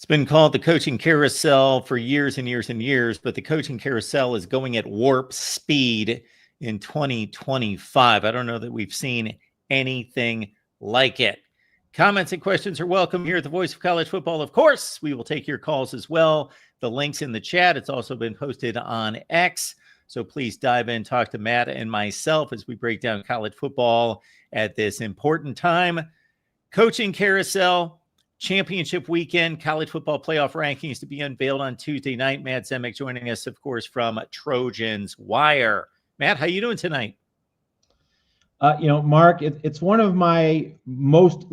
It's been called the coaching carousel for years and years and years, but the coaching carousel is going at warp speed in 2025. I don't know that we've seen anything like it. Comments and questions are welcome here at the Voice of College Football. Of course, we will take your calls as well. The link's in the chat. It's also been posted on X. So please dive in, talk to Matt and myself as we break down college football at this important time. Coaching carousel. Championship weekend, college football playoff rankings to be unveiled on Tuesday night. Matt Zemek joining us, of course, from Trojans Wire. Matt, how you doing tonight? Mark, it's one of my most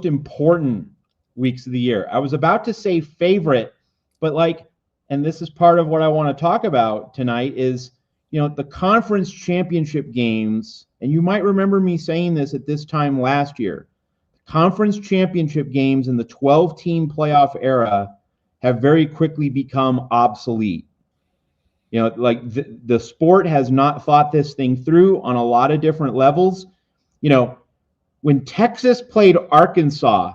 important weeks of the year. I was about to say favorite, but and this is part of what I want to talk about tonight is, the conference championship games. And you might remember me saying this at this time last year. Conference championship games in the 12-team playoff era have very quickly become obsolete. The sport has not thought this thing through on a lot of different levels. When Texas played Arkansas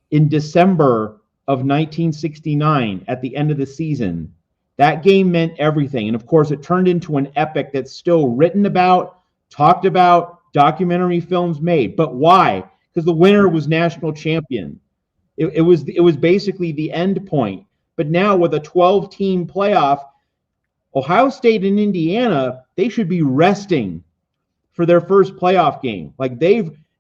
in December of 1969 at the end of the season, that game meant everything. And of course, it turned into an epic that's still written about, talked about, documentary films made. But why? Because the winner was national champion. It was basically the end point. But now with a 12-team playoff, Ohio State and Indiana, they should be resting for their first playoff game.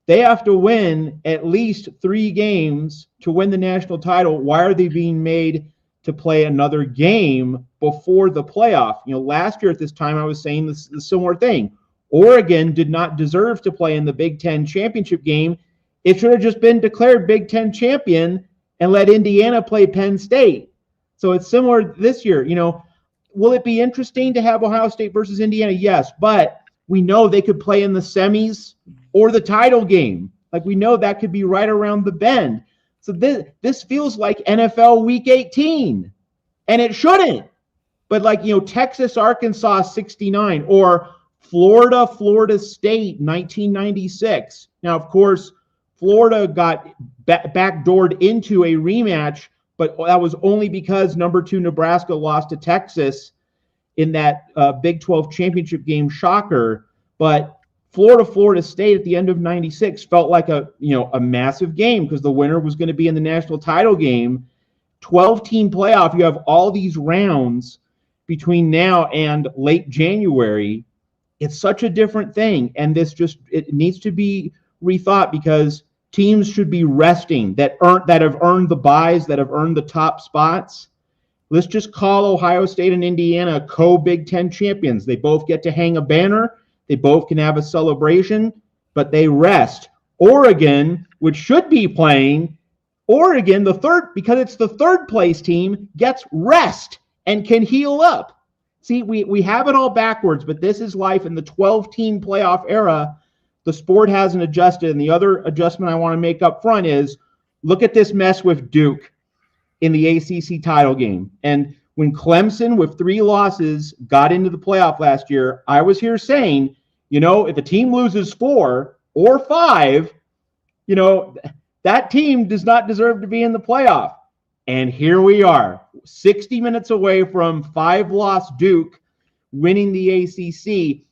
They have to win at least 3 games to win the national title. Why are they being made to play another game before the playoff? Last year at this time I was saying the similar thing. Oregon did not deserve to play in the Big Ten championship game. It should have just been declared Big Ten champion and let Indiana play Penn State. So it's similar this year. Will it be interesting to have Ohio State versus Indiana? Yes, but we know they could play in the semis or the title game. We know that could be right around the bend. So this feels like NFL Week 18, and it shouldn't. But Texas, Arkansas 69 or Florida, Florida State 1996. Now, of course, Florida got backdoored into a rematch, but that was only because number 2 Nebraska lost to Texas in that Big 12 championship game. Shocker. But Florida State at the end of 96 felt like a massive game because the winner was going to be in the national title game. 12-team playoff, you have all these rounds between now and late January. It's such a different thing, and it needs to be rethought because teams should be resting that have earned the buys, that have earned the top spots. Let's just call Ohio State and Indiana co-Big Ten champions. They both get to hang a banner. They both can have a celebration, but they rest. Oregon, which should be playing, Oregon, because it's the third place team, gets rest and can heal up. See, we have it all backwards, but this is life in the 12-team playoff era. The sport hasn't adjusted. And the other adjustment I want to make up front is look at this mess with Duke in the ACC title game. And when Clemson, with 3 losses, got into the playoff last year, I was here saying, if a team loses 4 or 5, that team does not deserve to be in the playoff. And here we are, 60 minutes away from 5-loss Duke winning the ACC.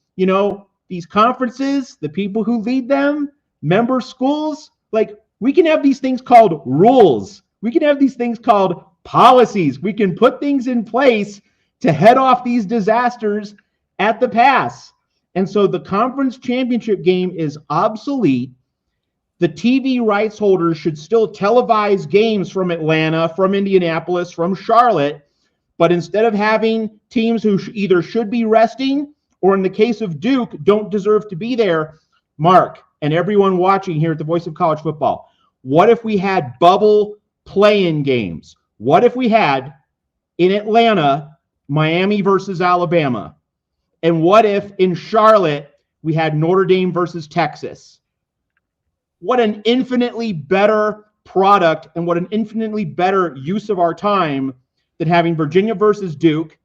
These conferences, the people who lead them, member schools, we can have these things called rules. We can have these things called policies. We can put things in place to head off these disasters at the pass. And so the conference championship game is obsolete. The TV rights holders should still televise games from Atlanta, from Indianapolis, from Charlotte. But instead of having teams who either should be resting or in the case of Duke, don't deserve to be there, Mark, and everyone watching here at the Voice of College Football, what if we had bubble play-in games? What if we had, in Atlanta, Miami versus Alabama? And what if, in Charlotte, we had Notre Dame versus Texas? What an infinitely better product and what an infinitely better use of our time than having Virginia versus Duke,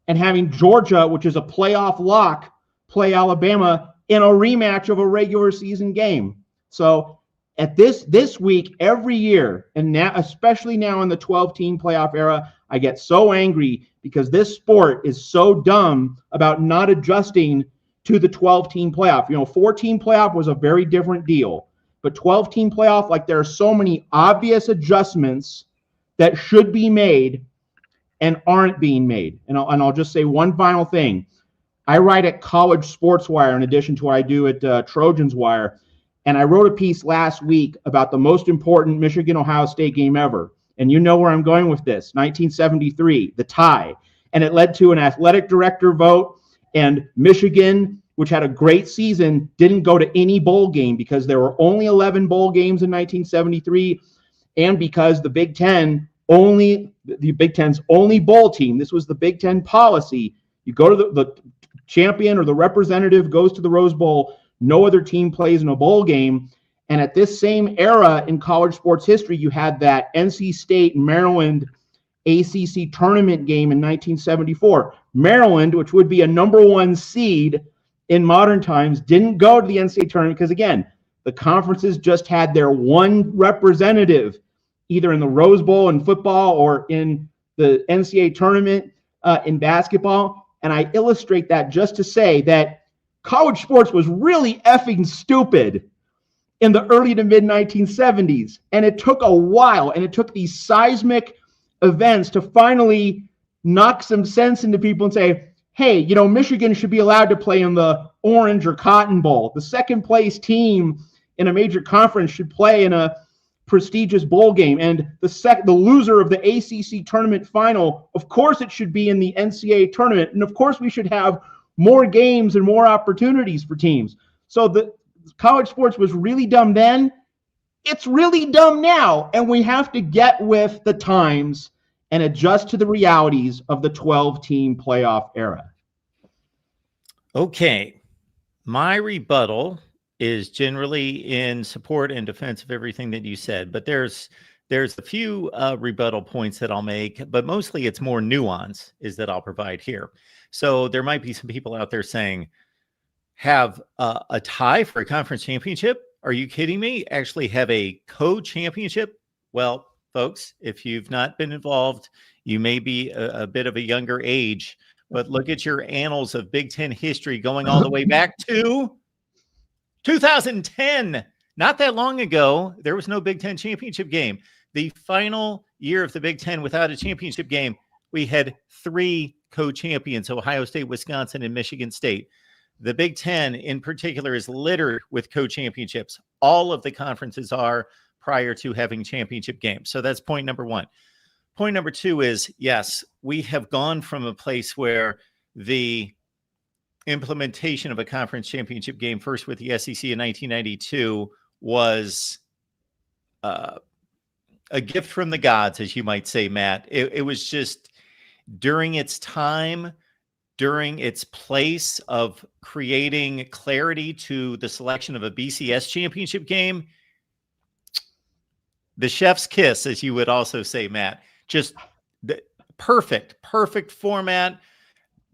and having Georgia, which is a playoff lock, play Alabama in a rematch of a regular season game. So at this week every year, and now especially now in the 12-team playoff era, I get so angry because this sport is so dumb about not adjusting to the 12-team playoff. 14 playoff was a very different deal, but 12-team playoff, like, there are so many obvious adjustments that should be made and aren't being made. And I'll just say one final thing. I write at College Sports Wire in addition to what I do at Trojans Wire. And I wrote a piece last week about the most important Michigan-Ohio State game ever. And you know where I'm going with this. 1973, the tie. And it led to an athletic director vote. And Michigan, which had a great season, didn't go to any bowl game because there were only 11 bowl games in 1973. And because the Big Ten's only bowl team, this was the Big Ten policy. You go to the champion or the representative goes to the Rose Bowl. No other team plays in a bowl game. And at this same era in college sports history, you had that NC State Maryland ACC tournament game in 1974. Maryland, which would be a number 1 seed in modern times, didn't go to the NCAA tournament because, again, the conferences just had their one representative either in the Rose Bowl in football or in the NCAA tournament in basketball. And I illustrate that just to say that college sports was really effing stupid in the early to mid 1970s. And it took a while, and it took these seismic events to finally knock some sense into people and say, hey, Michigan should be allowed to play in the Orange or Cotton Bowl. The second place team in a major conference should play in a prestigious bowl game. And the loser of the ACC tournament final, of course it should be in the NCAA tournament. And of course we should have more games and more opportunities for teams. So the college sports was really dumb then. It's really dumb now. And we have to get with the times and adjust to the realities of the 12-team playoff era. Okay. My rebuttal is generally in support and defense of everything that you said, but there's a few rebuttal points that I'll make, but mostly it's more nuance is that I'll provide here. So there might be some people out there saying, have a tie for a conference championship? Are you kidding me? Actually have a co-championship? Well, folks, if you've not been involved, you may be a bit of a younger age, but look at your annals of Big Ten history going all the way back to 2010. Not that long ago, there was no Big Ten championship game. The final year of the Big Ten without a championship game, we had 3 co-champions, Ohio State, Wisconsin, and Michigan State. The Big Ten in particular is littered with co-championships. All of the conferences are prior to having championship games. So that's point number 1. Point number 2 is, yes, we have gone from a place where the implementation of a conference championship game, first with the SEC in 1992, was a gift from the gods, as you might say, Matt. It was just during its time, during its place of creating clarity to the selection of a BCS championship game, the chef's kiss, as you would also say, Matt. Just the perfect format.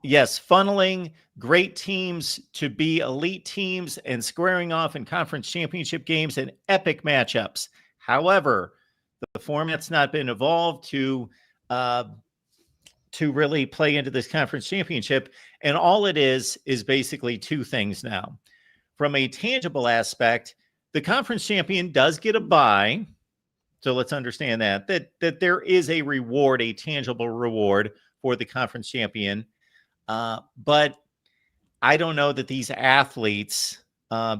Yes, funneling great teams to be elite teams and squaring off in conference championship games and epic matchups. However, the format's not been evolved to really play into this conference championship. And all it is basically 2 things now. From a tangible aspect, the conference champion does get a bye. So let's understand that there is a reward, a tangible reward for the conference champion. But I don't know that these athletes,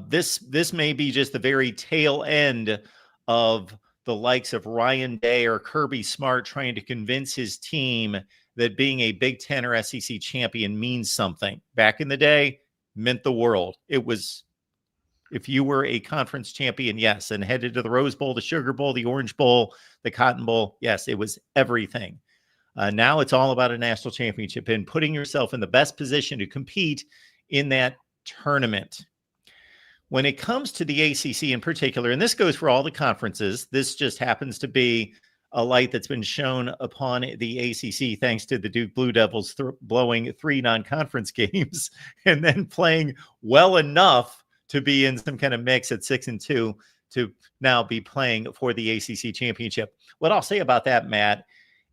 this may be just the very tail end of the likes of Ryan Day or Kirby Smart trying to convince his team that being a Big Ten or SEC champion means something. Back in the day, meant the world. It was, if you were a conference champion, yes, and headed to the Rose Bowl, the Sugar Bowl, the Orange Bowl, the Cotton Bowl, yes, it was everything. Now it's all about a national championship and putting yourself in the best position to compete in that tournament. When it comes to the ACC in particular, and this goes for all the conferences, this just happens to be a light that's been shown upon the ACC thanks to the Duke Blue Devils blowing 3 non-conference games and then playing well enough to be in some kind of mix at 6-2 to now be playing for the ACC championship. What I'll say about that, Matt,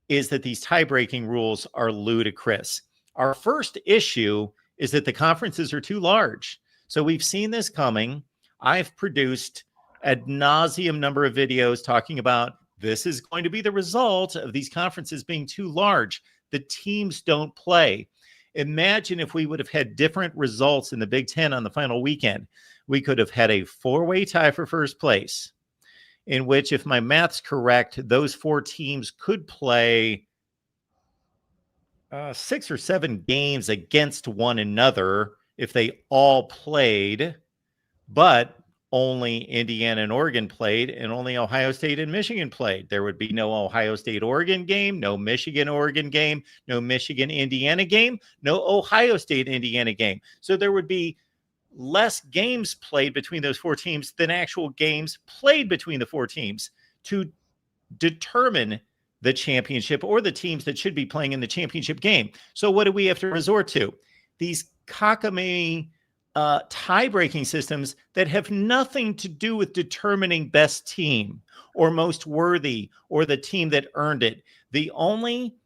is that these tie-breaking rules are ludicrous. Our first issue is that the conferences are too large. So we've seen this coming. I've produced ad nauseum number of videos talking about this is going to be the result of these conferences being too large. The teams don't play. Imagine if we would have had different results in the Big Ten on the final weekend. We could have had a four-way tie for first place, in which, if my math's correct, those four teams could play 6 or 7 games against one another if they all played, but only Indiana and Oregon played, and only Ohio State and Michigan played. There would be no Ohio State-Oregon game, no Michigan-Oregon game, no Michigan-Indiana game, no Ohio State-Indiana game. So there would be less games played between those four teams than actual games played between the four teams to determine the championship or the teams that should be playing in the championship game. So what do we have to resort to? These cockamamie tie-breaking systems that have nothing to do with determining best team or most worthy or the team that earned it. The only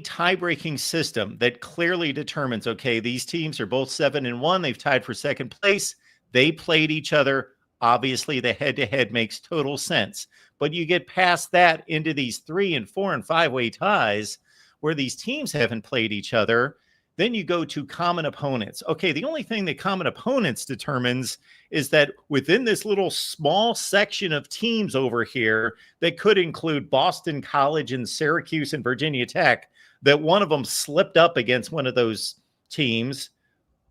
tie-breaking system that clearly determines, okay, these teams are both 7-1. They've tied for second place. They played each other. Obviously, the head-to-head makes total sense. But you get past that into these 3 and 4 and 5-way ties where these teams haven't played each other. Then you go to common opponents. Okay, the only thing that common opponents determines is that within this little small section of teams over here that could include Boston College and Syracuse and Virginia Tech, that one of them slipped up against one of those teams,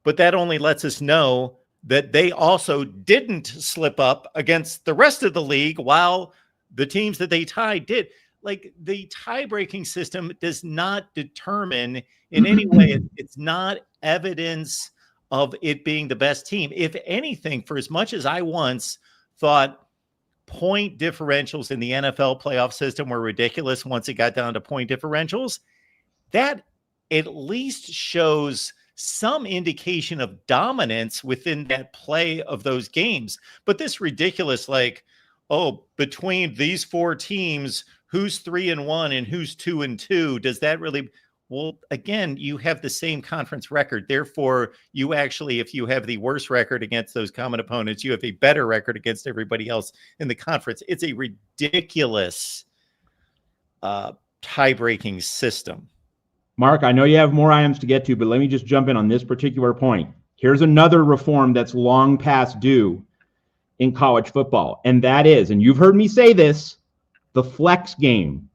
but that only lets us know that they also didn't slip up against the rest of the league while the teams that they tied did. Like, the tie-breaking system does not determine in any way. It's not evidence of it being the best team. If anything, for as much as I once thought point differentials in the NFL playoff system were ridiculous once it got down to point differentials, that at least shows some indication of dominance within that play of those games. But this ridiculous, like, oh, between these four teams, who's 3-1 and who's 2-2? Does that really? Well, again, you have the same conference record. Therefore, you actually, if you have the worst record against those common opponents, you have a better record against everybody else in the conference. It's a ridiculous tie-breaking system. Mark, I know you have more items to get to, but let me just jump in on this particular point. Here's another reform that's long past due in college football, and that is, and you've heard me say this, the flex game.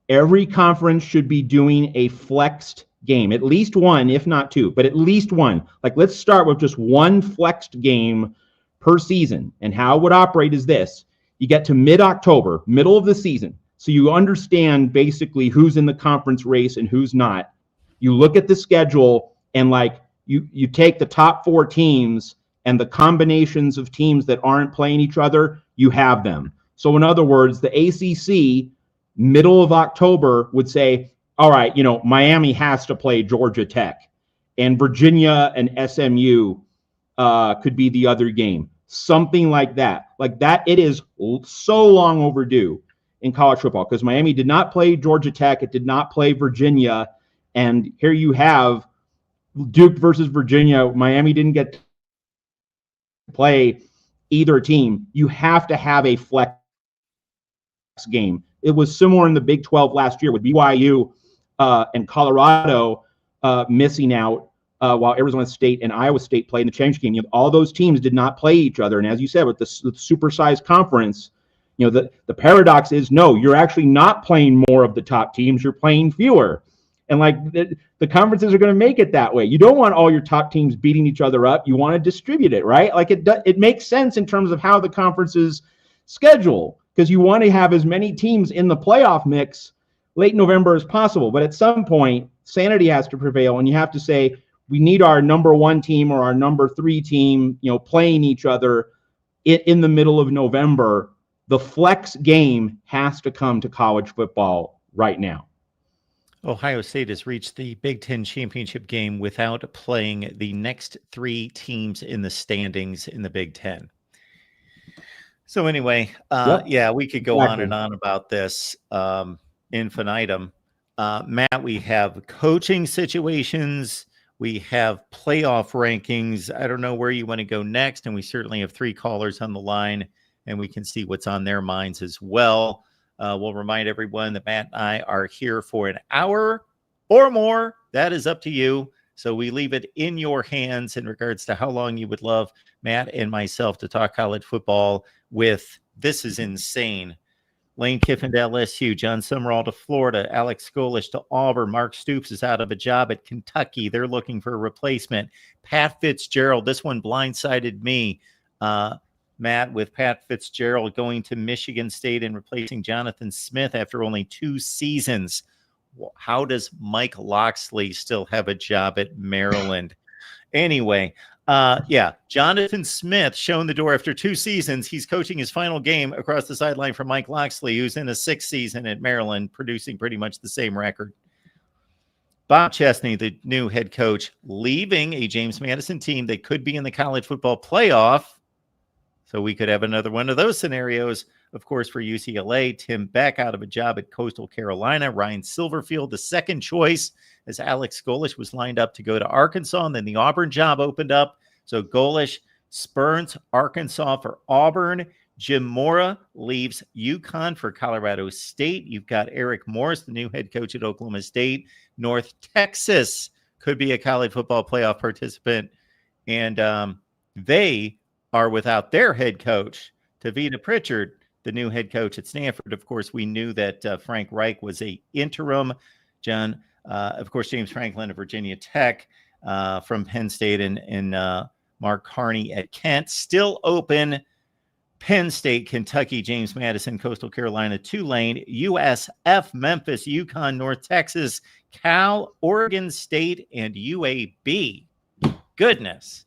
Every conference should be doing a flexed game, at least one, if not two, but at least one. Like, let's start with just one flexed game per season. And how it would operate is this. You get to mid-October, middle of the season, so you understand basically who's in the conference race and who's not. You look at the schedule, and like you take the top 4 teams and the combinations of teams that aren't playing each other, you have them. So in other words, the ACC, middle of October, would say, all right, Miami has to play Georgia Tech, and Virginia and SMU could be the other game. Something like that. Like that, it is so long overdue in college football because Miami did not play Georgia Tech. It did not play Virginia. And here you have Duke versus Virginia. Miami didn't get to play either team. You have to have a flex game. It was similar in the Big 12 last year with BYU and Colorado missing out while Arizona State and Iowa State played in the championship game. All those teams did not play each other. And as you said, with the supersized conference, the paradox is, no, you're actually not playing more of the top teams. You're playing fewer. And like the conferences are going to make it that way. You don't want all your top teams beating each other up. You want to distribute it, right? Like it makes sense in terms of how the conferences schedule, because you want to have as many teams in the playoff mix late November as possible. But at some point, sanity has to prevail, and you have to say, we need our number 1 team or our number 3 team, playing each other in the middle of November. The flex game has to come to college football right now. Ohio State has reached the Big Ten championship game without playing the next 3 teams in the standings in the Big Ten. So anyway, Yep, yeah, we could go on exactly. and on about this infinitum. Matt, we have coaching situations, we have playoff rankings. I don't know where you want to go next, and we certainly have 3 callers on the line, and we can see what's on their minds as well. We'll remind everyone that Matt and I are here for an hour or more. That is up to you. So we leave it in your hands in regards to how long you would love Matt and myself to talk college football with. This is insane. Lane Kiffin to LSU, John Summerall to Florida, Alex Golish to Auburn, Mark Stoops is out of a job at Kentucky. They're looking for a replacement. Pat Fitzgerald, this one blindsided me. Matt, with Pat Fitzgerald going to Michigan State and replacing Jonathan Smith after only 2 seasons. How does Mike Locksley still have a job at Maryland? Anyway, yeah, Jonathan Smith shown the door after 2 seasons. He's coaching his final game across the sideline from Mike Locksley, who's in a 6th season at Maryland, producing pretty much the same record. Bob Chesney, the new head coach, leaving a James Madison team that could be in the college football playoff. So we could have another one of those scenarios. Of course, for UCLA, Tim Beck out of a job at Coastal Carolina. Ryan Silverfield, the second choice, as Alex Golish was lined up to go to Arkansas, and then the Auburn job opened up. So Golish spurns Arkansas for Auburn. Jim Mora leaves UConn for Colorado State. You've got Eric Morris, the new head coach at Oklahoma State. North Texas could be a college football playoff participant. And they are without their head coach, Tavita Pritchard, the new head coach at Stanford. Of course, we knew that Frank Reich was a interim. John, of course, James Franklin of Virginia Tech, from Penn State, and Mark Carney at Kent. Still open. Penn State, Kentucky, James Madison, Coastal Carolina, Tulane, USF, Memphis, UConn, North Texas, Cal, Oregon State, and UAB. Goodness.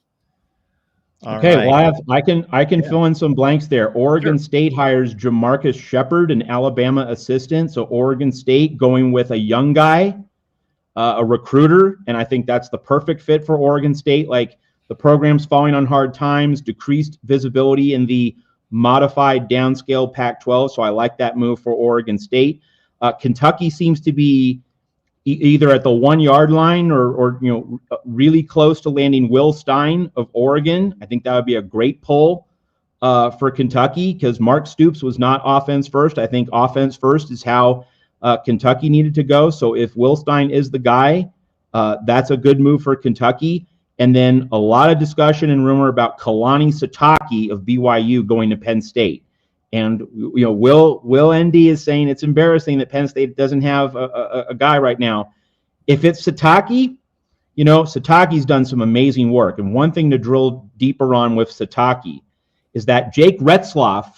All okay, right. Well, I can Yeah. fill in some blanks there. Oregon Sure. State hires Jamarcus Shepard, an Alabama assistant. So Oregon State going with a young guy, a recruiter, and I think that's the perfect fit for Oregon State. Like, the program's falling on hard times, decreased visibility in the modified downscale Pac-12. So I like that move for Oregon State. Kentucky seems to be either at the 1-yard line or really close to landing Will Stein of Oregon. I think that would be a great pull for Kentucky, because Mark Stoops was not offense first. I think offense first is how Kentucky needed to go. So if Will Stein is the guy, that's a good move for Kentucky. And then a lot of discussion and rumor about Kalani Sitake of BYU going to Penn State. And Will ND is saying it's embarrassing that Penn State doesn't have a guy right now. If it's Sitake, Sitake's done some amazing work. And one thing to drill deeper on with Sitake is that Jake Retzloff,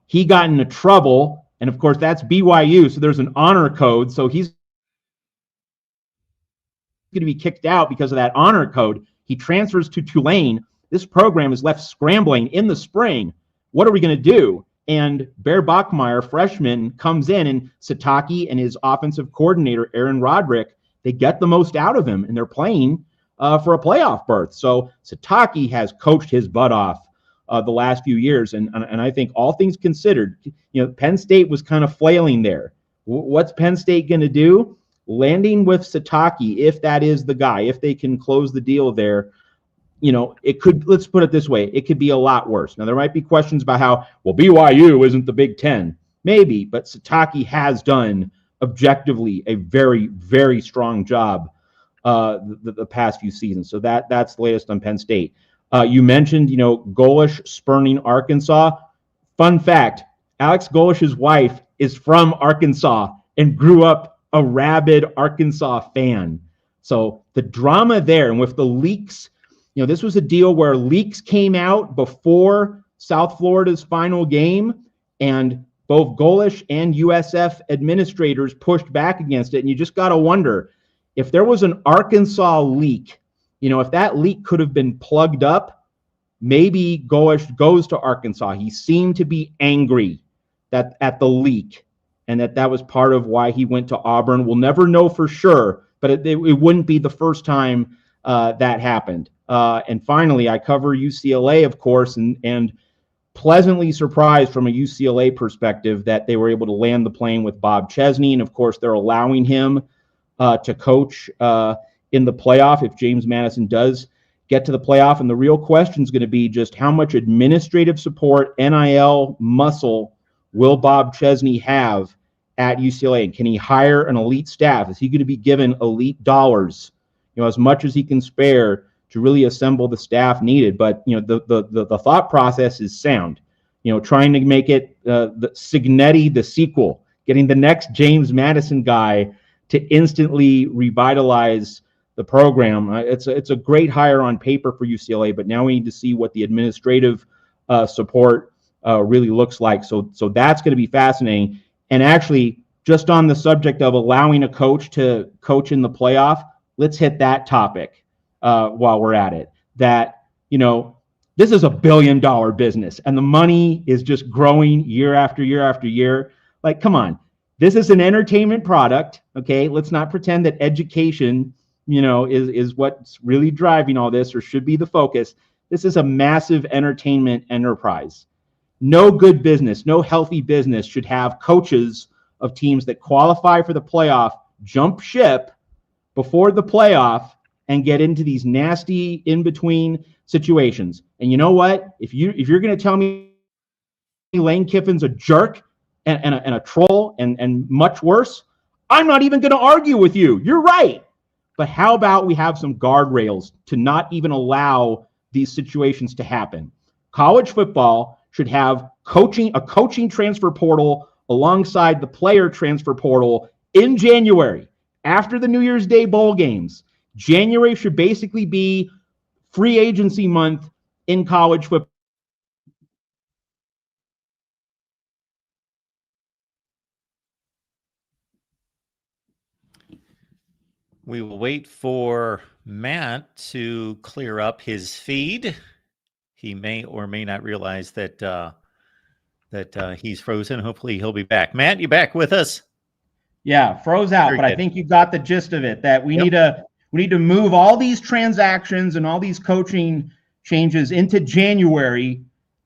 he got into trouble, and of course that's BYU, so there's an honor code. So he's going to be kicked out because of that honor code. He transfers to Tulane. This program is left scrambling in the spring. What are we going to do? And Bear Bachmeier, freshman, comes in, and Sitake and his offensive coordinator, Aaron Roderick, they get the most out of him, and they're playing for a playoff berth. So Sitake has coached his butt off the last few years, and I think all things considered, Penn State was kind of flailing there. What's Penn State going to do? Landing with Sitake, if that is the guy, if they can close the deal there, it could, let's put it this way, it could be a lot worse. Now, there might be questions about how, well, BYU isn't the Big Ten. Maybe, but Sitake has done objectively a very, very strong job the past few seasons. So that's the latest on Penn State. You mentioned, Golish spurning Arkansas. Fun fact, Alex Golish's wife is from Arkansas and grew up a rabid Arkansas fan. So the drama there, and with the leaks, this was a deal where leaks came out before South Florida's final game, and both Golish and USF administrators pushed back against it. And you just got to wonder, if there was an Arkansas leak, if that leak could have been plugged up, maybe Golish goes to Arkansas. He seemed to be angry at the leak, and that was part of why he went to Auburn. We'll never know for sure, but it wouldn't be the first time that happened. And finally, I cover UCLA, of course, and pleasantly surprised from a UCLA perspective that they were able to land the plane with Bob Chesney. And of course, they're allowing him to coach in the playoff if James Madison does get to the playoff. And the real question is going to be just how much administrative support, NIL muscle will Bob Chesney have at UCLA? And can he hire an elite staff? Is he going to be given elite dollars, as much as he can spare to really assemble the staff needed? But, the thought process is sound, trying to make it the Signetti, the sequel, getting the next James Madison guy to instantly revitalize the program. It's a great hire on paper for UCLA, but now we need to see what the administrative support really looks like. So that's going to be fascinating. And actually, just on the subject of allowing a coach to coach in the playoff, let's hit that topic while we're at it. That, this is $1 billion business, and the money is just growing year after year after year. Like, come on. This is an entertainment product, okay? Let's not pretend that education, is what's really driving all this or should be the focus. This is a massive entertainment enterprise. No good business, no healthy business should have coaches of teams that qualify for the playoff jump ship before the playoff and get into these nasty in-between situations. And you know what? If you're going to tell me Lane Kiffin's a jerk and a troll and much worse, I'm not even going to argue with you. You're right. But how about we have some guardrails to not even allow these situations to happen? College football should have a coaching transfer portal alongside the player transfer portal in January, after the New Year's Day bowl games. January should basically be free agency month in college football. We will wait for Matt to clear up his feed. He may or may not realize that he's frozen. Hopefully he'll be back. Matt, you back with us? Yeah, froze out, Very but good. I think you got the gist of it, that we need to move all these transactions and all these coaching changes into January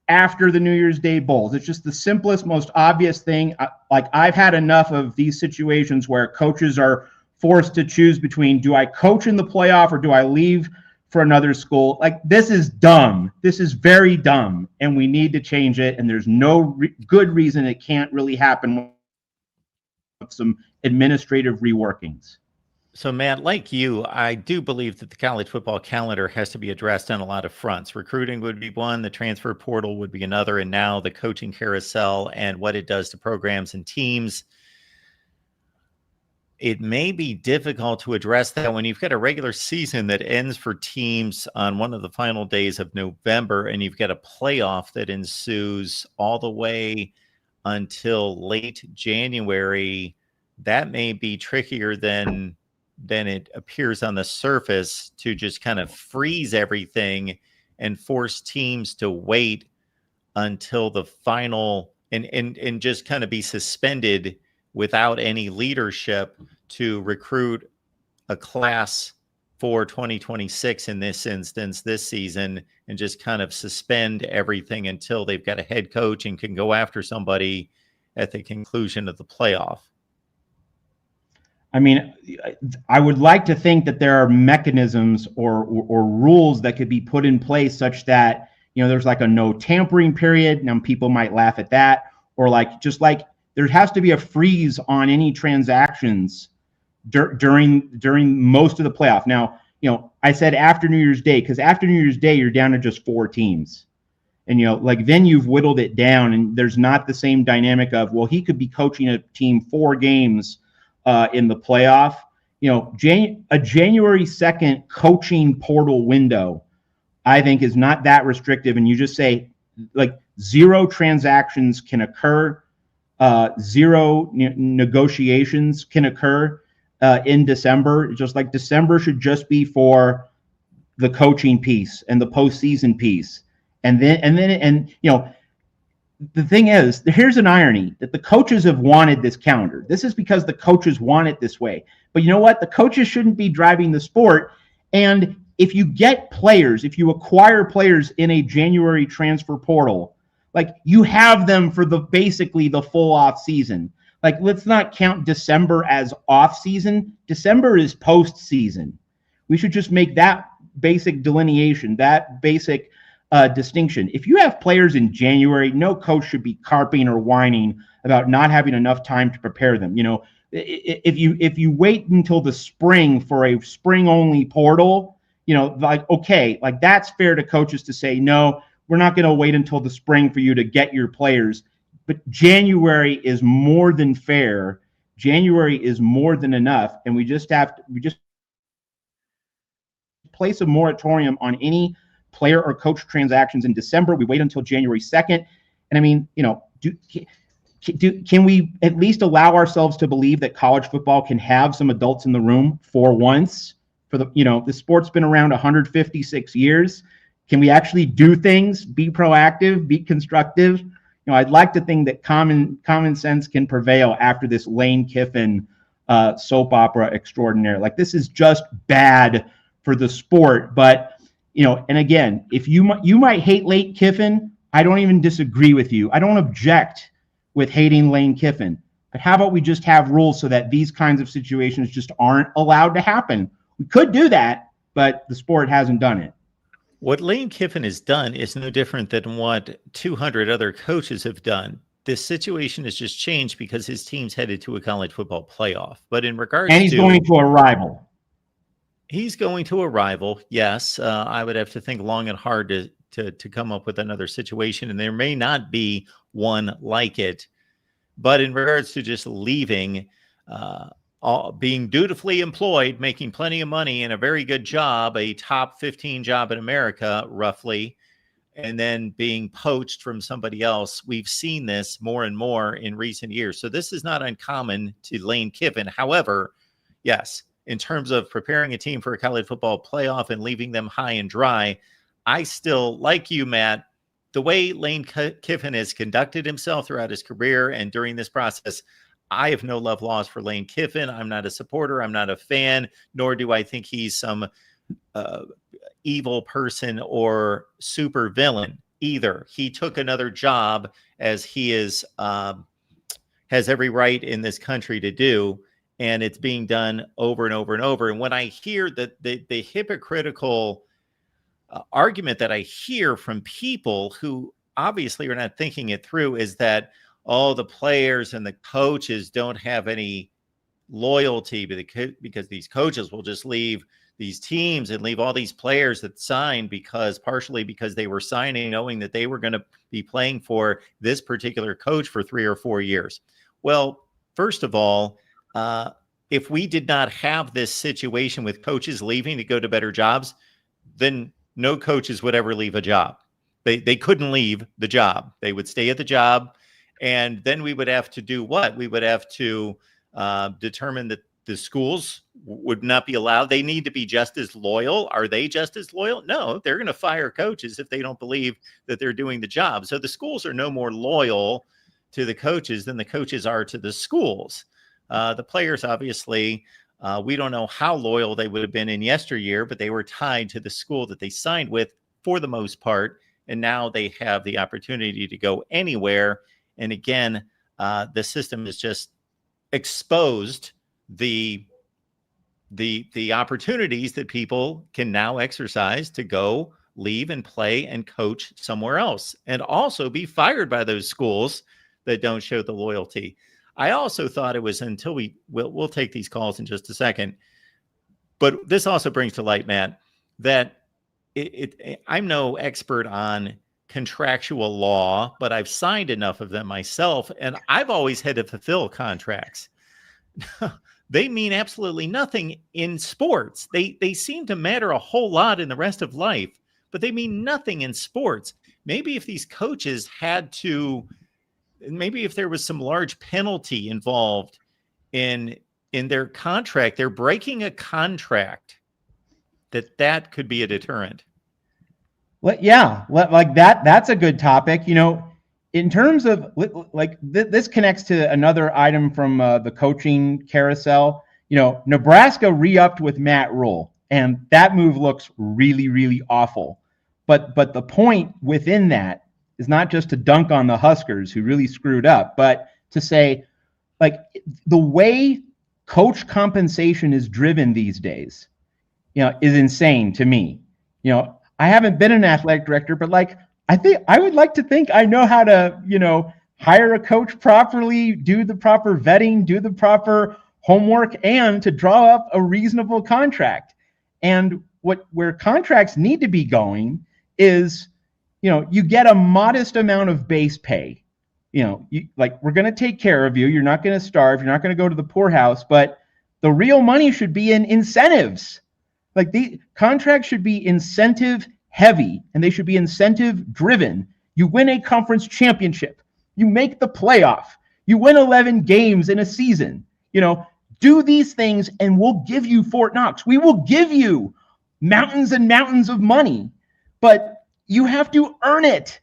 after the New Year's Day bowls. It's just the simplest, most obvious thing. I've had enough of these situations where coaches are forced to choose between, do I coach in the playoff or do I leave for another school? Like, this is dumb. This is very dumb, and we need to change it. And there's no good reason it can't really happen with some administrative reworkings. So, Matt, like you, I do believe that the college football calendar has to be addressed on a lot of fronts. Recruiting would be one, the transfer portal would be another, and now the coaching carousel and what it does to programs and teams. It may be difficult to address that when you've got a regular season that ends for teams on one of the final days of November, and you've got a playoff that ensues all the way until late January. That may be trickier than it appears on the surface, to just kind of freeze everything and force teams to wait until the final and just kind of be suspended without any leadership to recruit a class for 2026 in this instance, this season, and just kind of suspend everything until they've got a head coach and can go after somebody at the conclusion of the playoff. I mean, I would like to think that there are mechanisms or rules that could be put in place such that, there's like a no tampering period. Now, people might laugh at that, or there has to be a freeze on any transactions during most of the playoff. Now, I said after New Year's Day, because after New Year's Day, you're down to just 4 teams. And, then you've whittled it down, and there's not the same dynamic of, well, he could be coaching a team 4 games in the playoff. A January 2nd coaching portal window, I think, is not that restrictive. And you just say, 0 transactions can occur, 0 negotiations can occur in December. Just like December should just be for the coaching piece and the postseason piece. And the thing is, here's an irony, that the coaches have wanted this calendar. This is because the coaches want it this way. But you know what? The coaches shouldn't be driving the sport. And if you get players, if you acquire players in a January transfer portal, Like, you have them for basically the full off season. Like, let's not count December as off season. December is postseason. We should just make that basic delineation, that basic distinction. If you have players in January, no coach should be carping or whining about not having enough time to prepare them. If you wait until the spring for a spring only portal, okay, like that's fair to coaches to say, no, we're not going to wait until the spring for you to get your players. But January is more than fair. January is more than enough. And we just place a moratorium on any player or coach transactions in December. We wait until January 2nd. And I mean, can we at least allow ourselves to believe that college football can have some adults in the room for once? The sport's been around 156 years. Can we actually do things, be proactive, be constructive? I'd like to think that common sense can prevail after this Lane Kiffin soap opera extraordinaire. Like, this is just bad for the sport. But, and again, if you might hate Lane Kiffin, I don't even disagree with you. I don't object with hating Lane Kiffin. But how about we just have rules so that these kinds of situations just aren't allowed to happen? We could do that, but the sport hasn't done it. What Lane Kiffin has done is no different than what 200 other coaches have done. This situation has just changed because his team's headed to a college football playoff. But in regards and he's going to a rival. He's going to a rival, yes. I would have to think long and hard to come up with another situation, and there may not be one like it. But in regards to just leaving, being dutifully employed, making plenty of money and a very good job, a top 15 job in America, roughly, and then being poached from somebody else. We've seen this more and more in recent years. So this is not uncommon to Lane Kiffin. However, yes, in terms of preparing a team for a college football playoff and leaving them high and dry, I still, like you, Matt, the way Lane Kiffin has conducted himself throughout his career and during this process, I have no love lost for Lane Kiffin. I'm not a supporter. I'm not a fan, nor do I think he's some evil person or super villain either. He took another job, as he is has every right in this country to do, and it's being done over and over and over. And when I hear that the hypocritical argument that I hear from people who obviously are not thinking it through is that, oh, the players and the coaches don't have any loyalty because these coaches will just leave these teams and leave all these players that signed partially because they were signing knowing that they were going to be playing for this particular coach for 3 or 4 years. Well, first of all, if we did not have this situation with coaches leaving to go to better jobs, then no coaches would ever leave a job. They couldn't leave the job. They would stay at the job. And then we would have to do what? We would have to determine that the schools would not be allowed. They need to be just as loyal. Are they just as loyal? No, they're going to fire coaches if they don't believe that they're doing the job. So the schools are no more loyal to the coaches than the coaches are to the schools. The players, obviously, we don't know how loyal they would have been in yesteryear, but they were tied to the school that they signed with for the most part. And now they have the opportunity to go anywhere. And again, the system has just exposed the opportunities that people can now exercise to go leave and play and coach somewhere else, and also be fired by those schools that don't show the loyalty. I also thought it was until we'll take these calls in just a second, but this also brings to light, Matt, that I'm no expert on contractual law, but I've signed enough of them myself, and I've always had to fulfill contracts. They mean absolutely nothing in sports. They seem to matter a whole lot in the rest of life, but they mean nothing in sports. Maybe if these coaches maybe if there was some large penalty involved in their contract, they're breaking a contract, that could be a deterrent. Well, yeah, like that's a good topic. In terms of this connects to another item from the coaching carousel. Nebraska re-upped with Matt Rule, and that move looks really, really awful. But the point within that is not just to dunk on the Huskers who really screwed up, but to say, like, the way coach compensation is driven these days, is insane to me. I haven't been an athletic director, but like, I would like to think I know how to, hire a coach properly, do the proper vetting, do the proper homework, and to draw up a reasonable contract. And where contracts need to be going is, you get a modest amount of base pay. We're going to take care of you. You're not going to starve. You're not going to go to the poorhouse, but the real money should be in incentives. Like, the contracts should be incentive heavy, and they should be incentive driven. You win a conference championship, you make the playoff, you win 11 games in a season, do these things and we'll give you Fort Knox. We will give you mountains and mountains of money, but you have to earn it.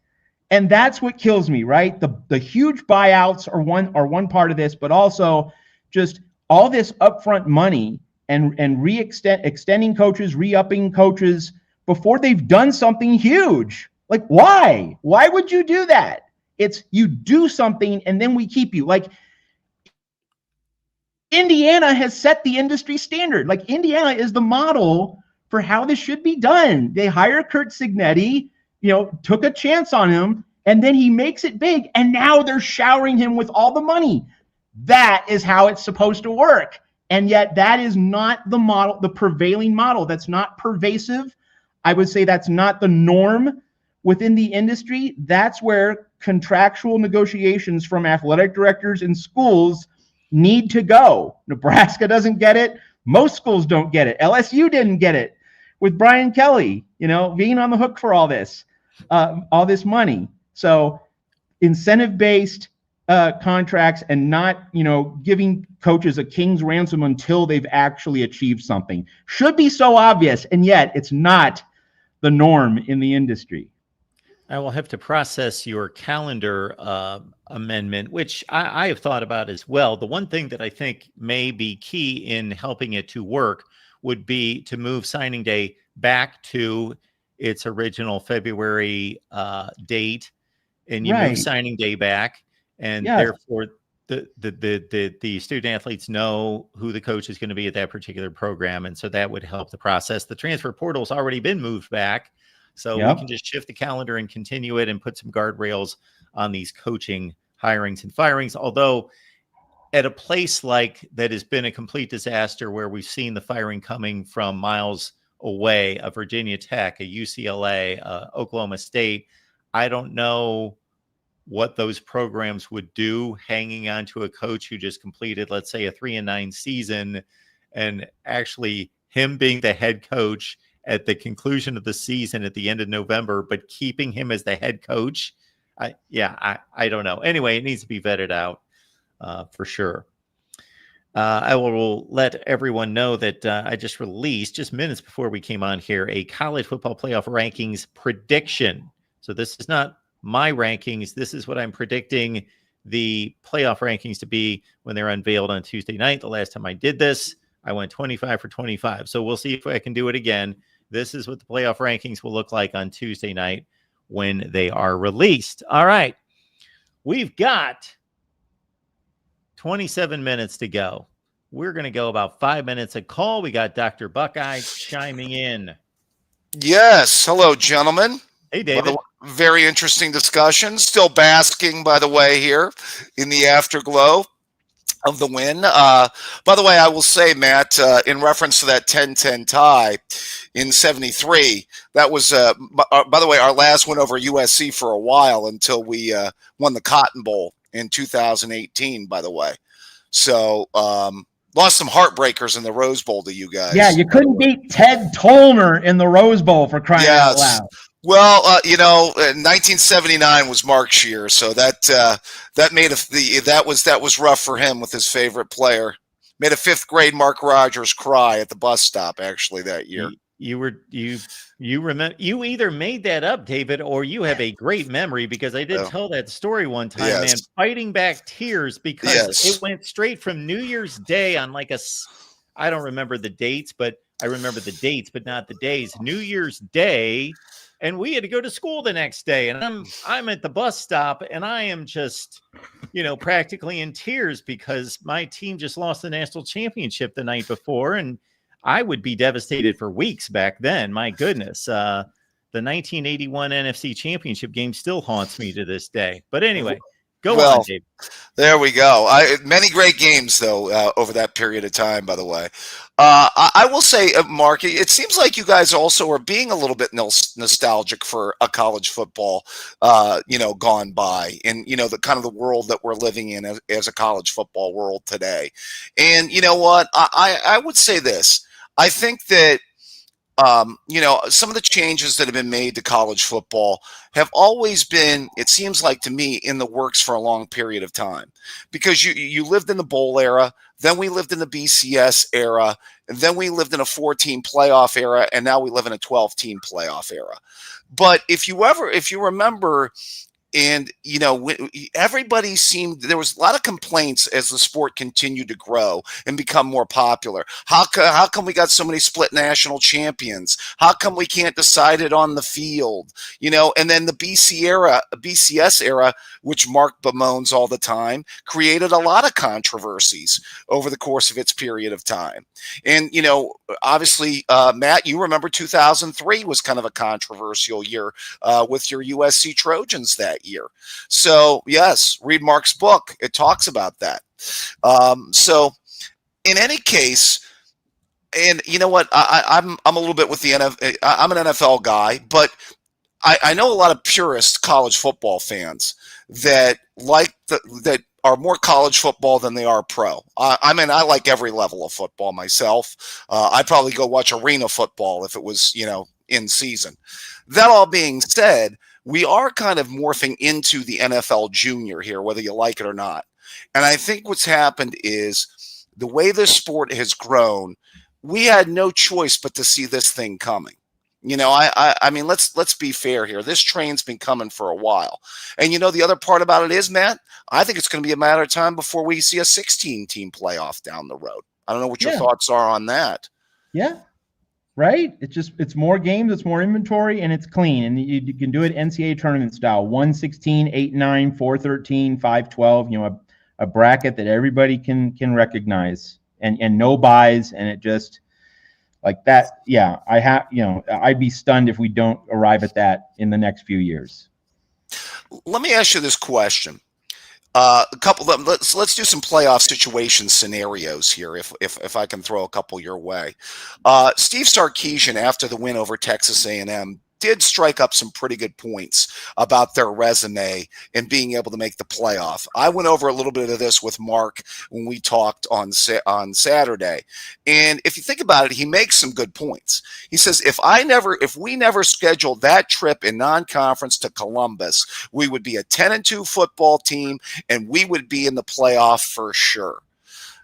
And that's what kills me, right? The huge buyouts are one part of this, but also just all this upfront money and extending coaches, re-upping coaches before they've done something huge. Like, why? Why would you do that? It's, you do something and then we keep you. Like, Indiana has set the industry standard. Like, Indiana is the model for how this should be done. They hire Kurt Signetti, took a chance on him, and then he makes it big, and now they're showering him with all the money. That is how it's supposed to work. And yet that is not the model, the prevailing model. That's not pervasive. I would say that's not the norm within the industry. That's where contractual negotiations from athletic directors in schools need to go. Nebraska doesn't get it. Most schools don't get it. LSU didn't get it with Brian Kelly, being on the hook for all this money. So incentive-based contracts, and not, giving coaches a king's ransom until they've actually achieved something, should be so obvious, and yet it's not the norm in the industry. I will have to process your calendar amendment, which I have thought about as well. The one thing that I think may be key in helping it to work would be to move signing day back to its original February date, and you move signing day back, and therefore the student athletes know who the coach is going to be at that particular program, and so that would help the process. The transfer portal's already been moved back, so we can just shift the calendar and continue it and put some guardrails on these coaching hirings and firings. Although at a place like that has been a complete disaster, where we've seen the firing coming from miles away, a Virginia Tech, a UCLA, Oklahoma State, I don't know what those programs would do hanging on to a coach who just completed, let's say, a 3-9 season, and actually him being the head coach at the conclusion of the season at the end of November, but keeping him as the head coach. I don't know. Anyway, it needs to be vetted out for sure. I will let everyone know that I just released, just minutes before we came on here, a college football playoff rankings prediction. So this is not my rankings. This is what I'm predicting the playoff rankings to be when they're unveiled on Tuesday night. The last time I did this, I went 25 for 25. So we'll see if I can do it again. This is what the playoff rankings will look like on Tuesday night when they are released. All right. We've got 27 minutes to go. We're going to go about 5 minutes a call. We got Dr. Buckeye chiming in. Yes. Hello, gentlemen. Hey, David. Very interesting discussion. Still basking, by the way, here in the afterglow of the win. By the way, I will say, Matt, in reference to that 10-10 tie in 73, that was, by the way, our last win over USC for a while until we won the Cotton Bowl in 2018, by the way. So lost some heartbreakers in the Rose Bowl to you guys. Yeah, you couldn't beat Ted Tolner in the Rose Bowl, for crying out loud. Well, 1979 was Mark's year, so that made that was rough for him with his favorite player. Made a 5th grade Mark Rogers cry at the bus stop actually that year. You remember, you either made that up, David, or you have a great memory, because I did tell that story one time, man, fighting back tears because it went straight from New Year's Day on I don't remember the dates, but I remember the dates, but not the days. New Year's Day and we had to go to school the next day. And I'm at the bus stop, and I am just, practically in tears because my team just lost the national championship the night before, and I would be devastated for weeks back then. My goodness, the 1981 NFC Championship game still haunts me to this day. But anyway, go on, Dave. There we go. Many great games, though, over that period of time, by the way. I will say, Mark, it seems like you guys also are being a little bit nostalgic for a college football, gone by, and, the kind of the world that we're living in as a college football world today. And you know what? I would say this. I think that some of the changes that have been made to college football have always been, it seems like to me, in the works for a long period of time. Because you lived in the bowl era, then we lived in the BCS era, and then we lived in a 4-team playoff era, and now we live in a 12-team playoff era. But if you remember, and, everybody there was a lot of complaints as the sport continued to grow and become more popular. How come we got so many split national champions? How come we can't decide it on the field? And then the BCS era, which Mark bemoans all the time, created a lot of controversies over the course of its period of time. And, obviously, Matt, you remember 2003 was kind of a controversial year with your USC Trojans that year. So yes, read Mark's book. It talks about that. So in any case, and you know what, I'm a little bit with the NFL. I'm an NFL guy, but I know a lot of purist college football fans that that are more college football than they are pro. I like every level of football myself. I'd probably go watch arena football if it was, in season. That all being said, we are kind of morphing into the NFL junior here, whether you like it or not. And I think what's happened is the way this sport has grown, we had no choice but to see this thing coming. I mean, let's be fair here. This train's been coming for a while. And the other part about it is, Matt, I think it's going to be a matter of time before we see a 16-team playoff down the road. I don't know what your thoughts are on that. Yeah. Right? It's more games, it's more inventory, and it's clean. And you can do it NCAA tournament style. 1-16, 8-9, 4-13, 5-12, a bracket that everybody can recognize and no buys, and it just like that. Yeah, I'd be stunned if we don't arrive at that in the next few years. Let me ask you this question. Let's do some playoff situation scenarios here, if I can throw a couple your way. Steve Sarkisian, after the win over Texas A&M, did strike up some pretty good points about their resume and being able to make the playoff. I went over a little bit of this with Mark when we talked on Saturday. And if you think about it, he makes some good points. He says, if we never scheduled that trip in non-conference to Columbus, we would be a 10-2 football team and we would be in the playoff for sure.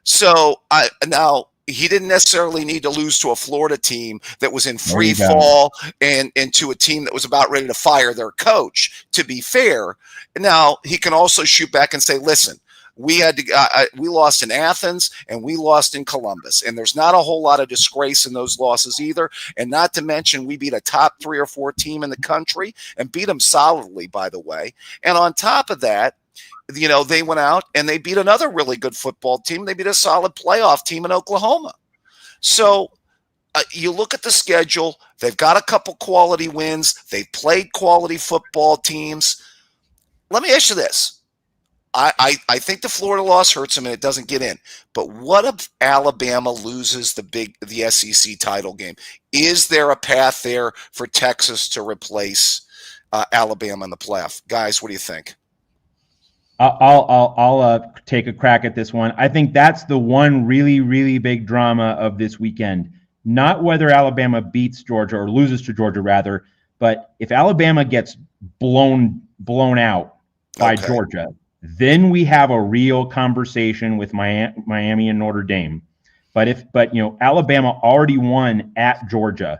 So now he didn't necessarily need to lose to a Florida team that was in free fall and to a team that was about ready to fire their coach, to be fair. Now, he can also shoot back and say, listen, we lost in Athens and we lost in Columbus, and there's not a whole lot of disgrace in those losses either. And not to mention, we beat a top 3 or 4 team in the country and beat them solidly, by the way. And on top of that, they went out and they beat another really good football team. They beat a solid playoff team in Oklahoma. So you look at the schedule, they've got a couple quality wins. They've played quality football teams. Let me ask you this. I think the Florida loss hurts them and it doesn't get in. But what if Alabama loses the SEC title game? Is there a path there for Texas to replace Alabama in the playoff? Guys, what do you think? I'll take a crack at this one. I think that's the one really, really big drama of this weekend. Not whether Alabama beats Georgia or loses to Georgia, rather, but if Alabama gets blown out by Georgia, then we have a real conversation with Miami and Notre Dame. But Alabama already won at Georgia.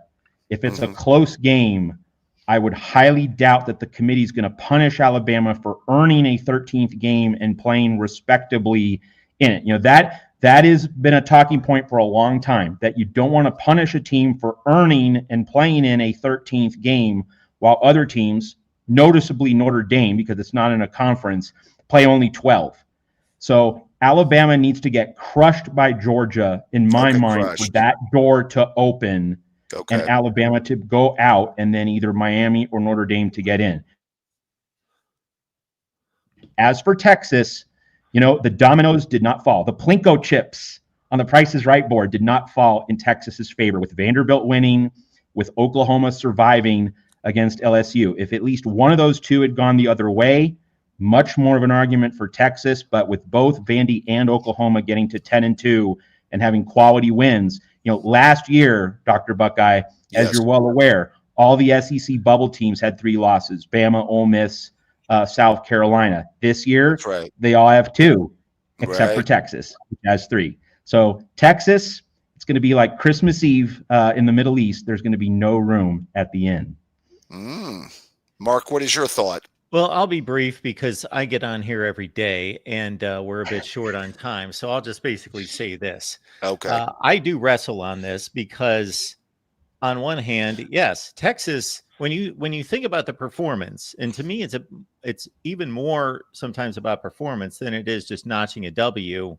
If it's a close game, I would highly doubt that the committee is going to punish Alabama for earning a 13th game and playing respectably in it. That has been a talking point for a long time, that you don't want to punish a team for earning and playing in a 13th game while other teams, noticeably Notre Dame, because it's not in a conference, play only 12. So Alabama needs to get crushed by Georgia, in my mind, for that door to open and Alabama to go out, and then either Miami or Notre Dame to get in. As for Texas, the dominoes did not fall. The Plinko chips on the Price is Right board did not fall in Texas's favor, with Vanderbilt winning, with Oklahoma surviving against LSU. If at least one of those two had gone the other way, much more of an argument for Texas. But with both Vandy and Oklahoma getting to 10-2 and having quality wins, last year, Dr. Buckeye, as you're well aware, all the SEC bubble teams had 3 losses: Bama, Ole Miss, South Carolina. This year, they all have 2, except for Texas, which has 3. So Texas, it's going to be like Christmas Eve in the Middle East. There's going to be no room at the inn. Mark, what is your thought? Well, I'll be brief because I get on here every day and we're a bit short on time. So I'll just basically say this. Okay. I do wrestle on this because on one hand, yes, Texas, when you think about the performance, and to me, it's even more sometimes about performance than it is just notching a W.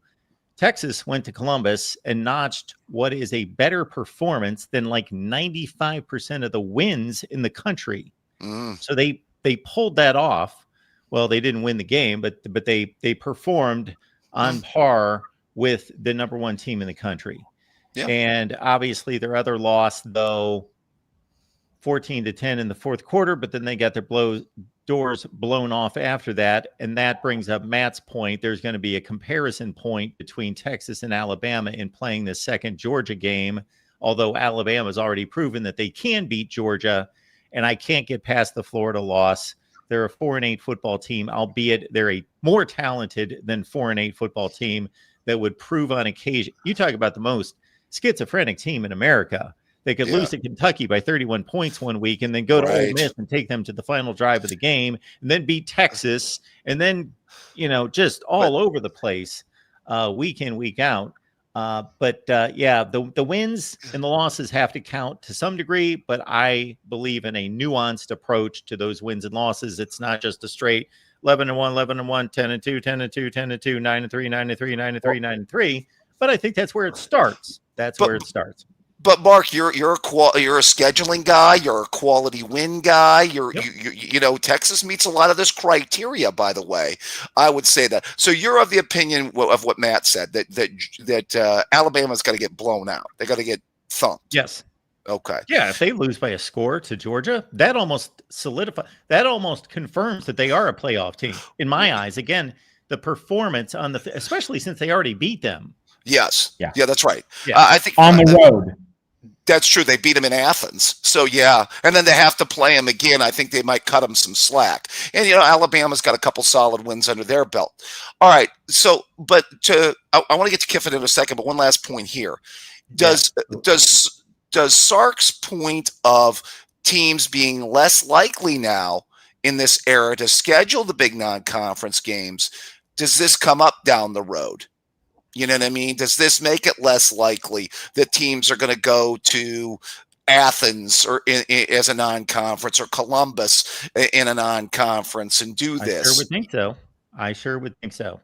Texas went to Columbus and notched what is a better performance than like 95% of the wins in the country. So they pulled that off. Well, they didn't win the game, but they performed on par with the number 1 team in the country. Yeah. And obviously their other loss, though, 14-10 in the fourth quarter, but then they got their doors blown off after that. And that brings up Matt's point. There's going to be a comparison point between Texas and Alabama in playing the second Georgia game, although Alabama's already proven that they can beat Georgia. And I can't get past the Florida loss. They're a 4-8 football team, albeit they're a more talented than 4-8 football team that would prove on occasion. You talk about the most schizophrenic team in America. They could lose to Kentucky by 31 points one week and then go to Ole Miss and take them to the final drive of the game and then beat Texas and then, just all over the place week in, week out. The wins and the losses have to count to some degree, but I believe in a nuanced approach to those wins and losses. It's not just a straight 11-1, 11-1, 10-2, 10-2, 10-2, 9-3, 9-3, 9-3, 9-3. But I think that's where it starts. Where it starts. But Mark, you're a scheduling guy. You're a quality win guy. Texas meets a lot of this criteria. By the way, I would say that. So you're of the opinion of what Matt said that Alabama's got to get blown out. They got to get thumped. Yes. Okay. Yeah, if they lose by a score to Georgia, that almost confirms that they are a playoff team in my eyes. Again, the performance especially since they already beat them. Yes. Yeah, that's right. Yeah. I think on the road. That's true. They beat them in Athens. So, yeah. And then they have to play them again. I think they might cut them some slack. And, Alabama's got a couple solid wins under their belt. All right. So, I want to get to Kiffin in a second, but one last point here. Does Sark's point of teams being less likely now in this era to schedule the big non-conference games, does this come up down the road? You know what I mean? Does this make it less likely that teams are going to go to Athens or as a non-conference or Columbus in a non-conference and do this? I sure would think so.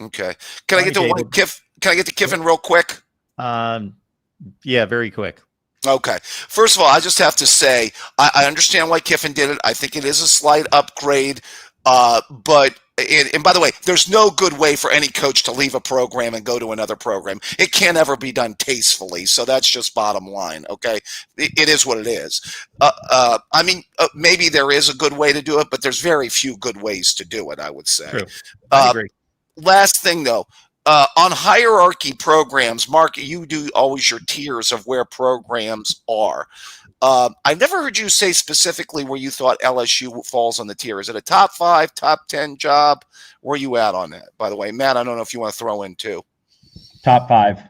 Okay. Can I get to Kiffin real quick? Yeah, very quick. Okay. First of all, I just have to say, I understand why Kiffin did it. I think it is a slight upgrade. But by the way, there's no good way for any coach to leave a program and go to another program. It can't ever be done tastefully. So that's just bottom line. Okay. It is what it is. Maybe there is a good way to do it, but there's very few good ways to do it, I would say. True. I agree. Last thing though, on hierarchy programs, Mark, you do always your tiers of where programs are. I never heard you say specifically where you thought LSU falls on the tier. Is it a top 5, top 10 job? Where are you at on that? By the way, Matt, I don't know if you want to throw in too. Top 5.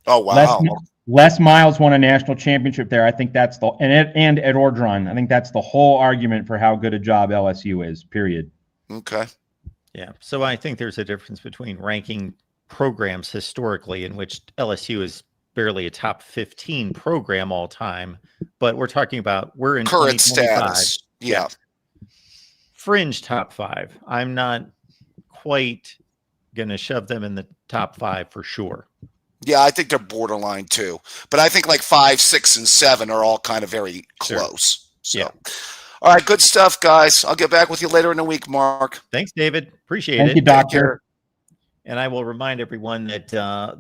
Oh, wow. Les Miles won a national championship there. I think that's and Ed Orgeron. I think that's the whole argument for how good a job LSU is, period. Okay. Yeah. So I think there's a difference between ranking programs historically, in which LSU is barely a top 15 program all time, but we're talking about we're in current status. Yeah. Fringe top 5. I'm not quite going to shove them in the top 5 for sure. Yeah, I think they're borderline too. But I think like 5, 6, and 7 are all kind of very close. So, Yeah. All right, good stuff, guys. I'll get back with you later in the week, Mark. Thanks, David. Appreciate Thank it. you, Doctor. And I will remind everyone that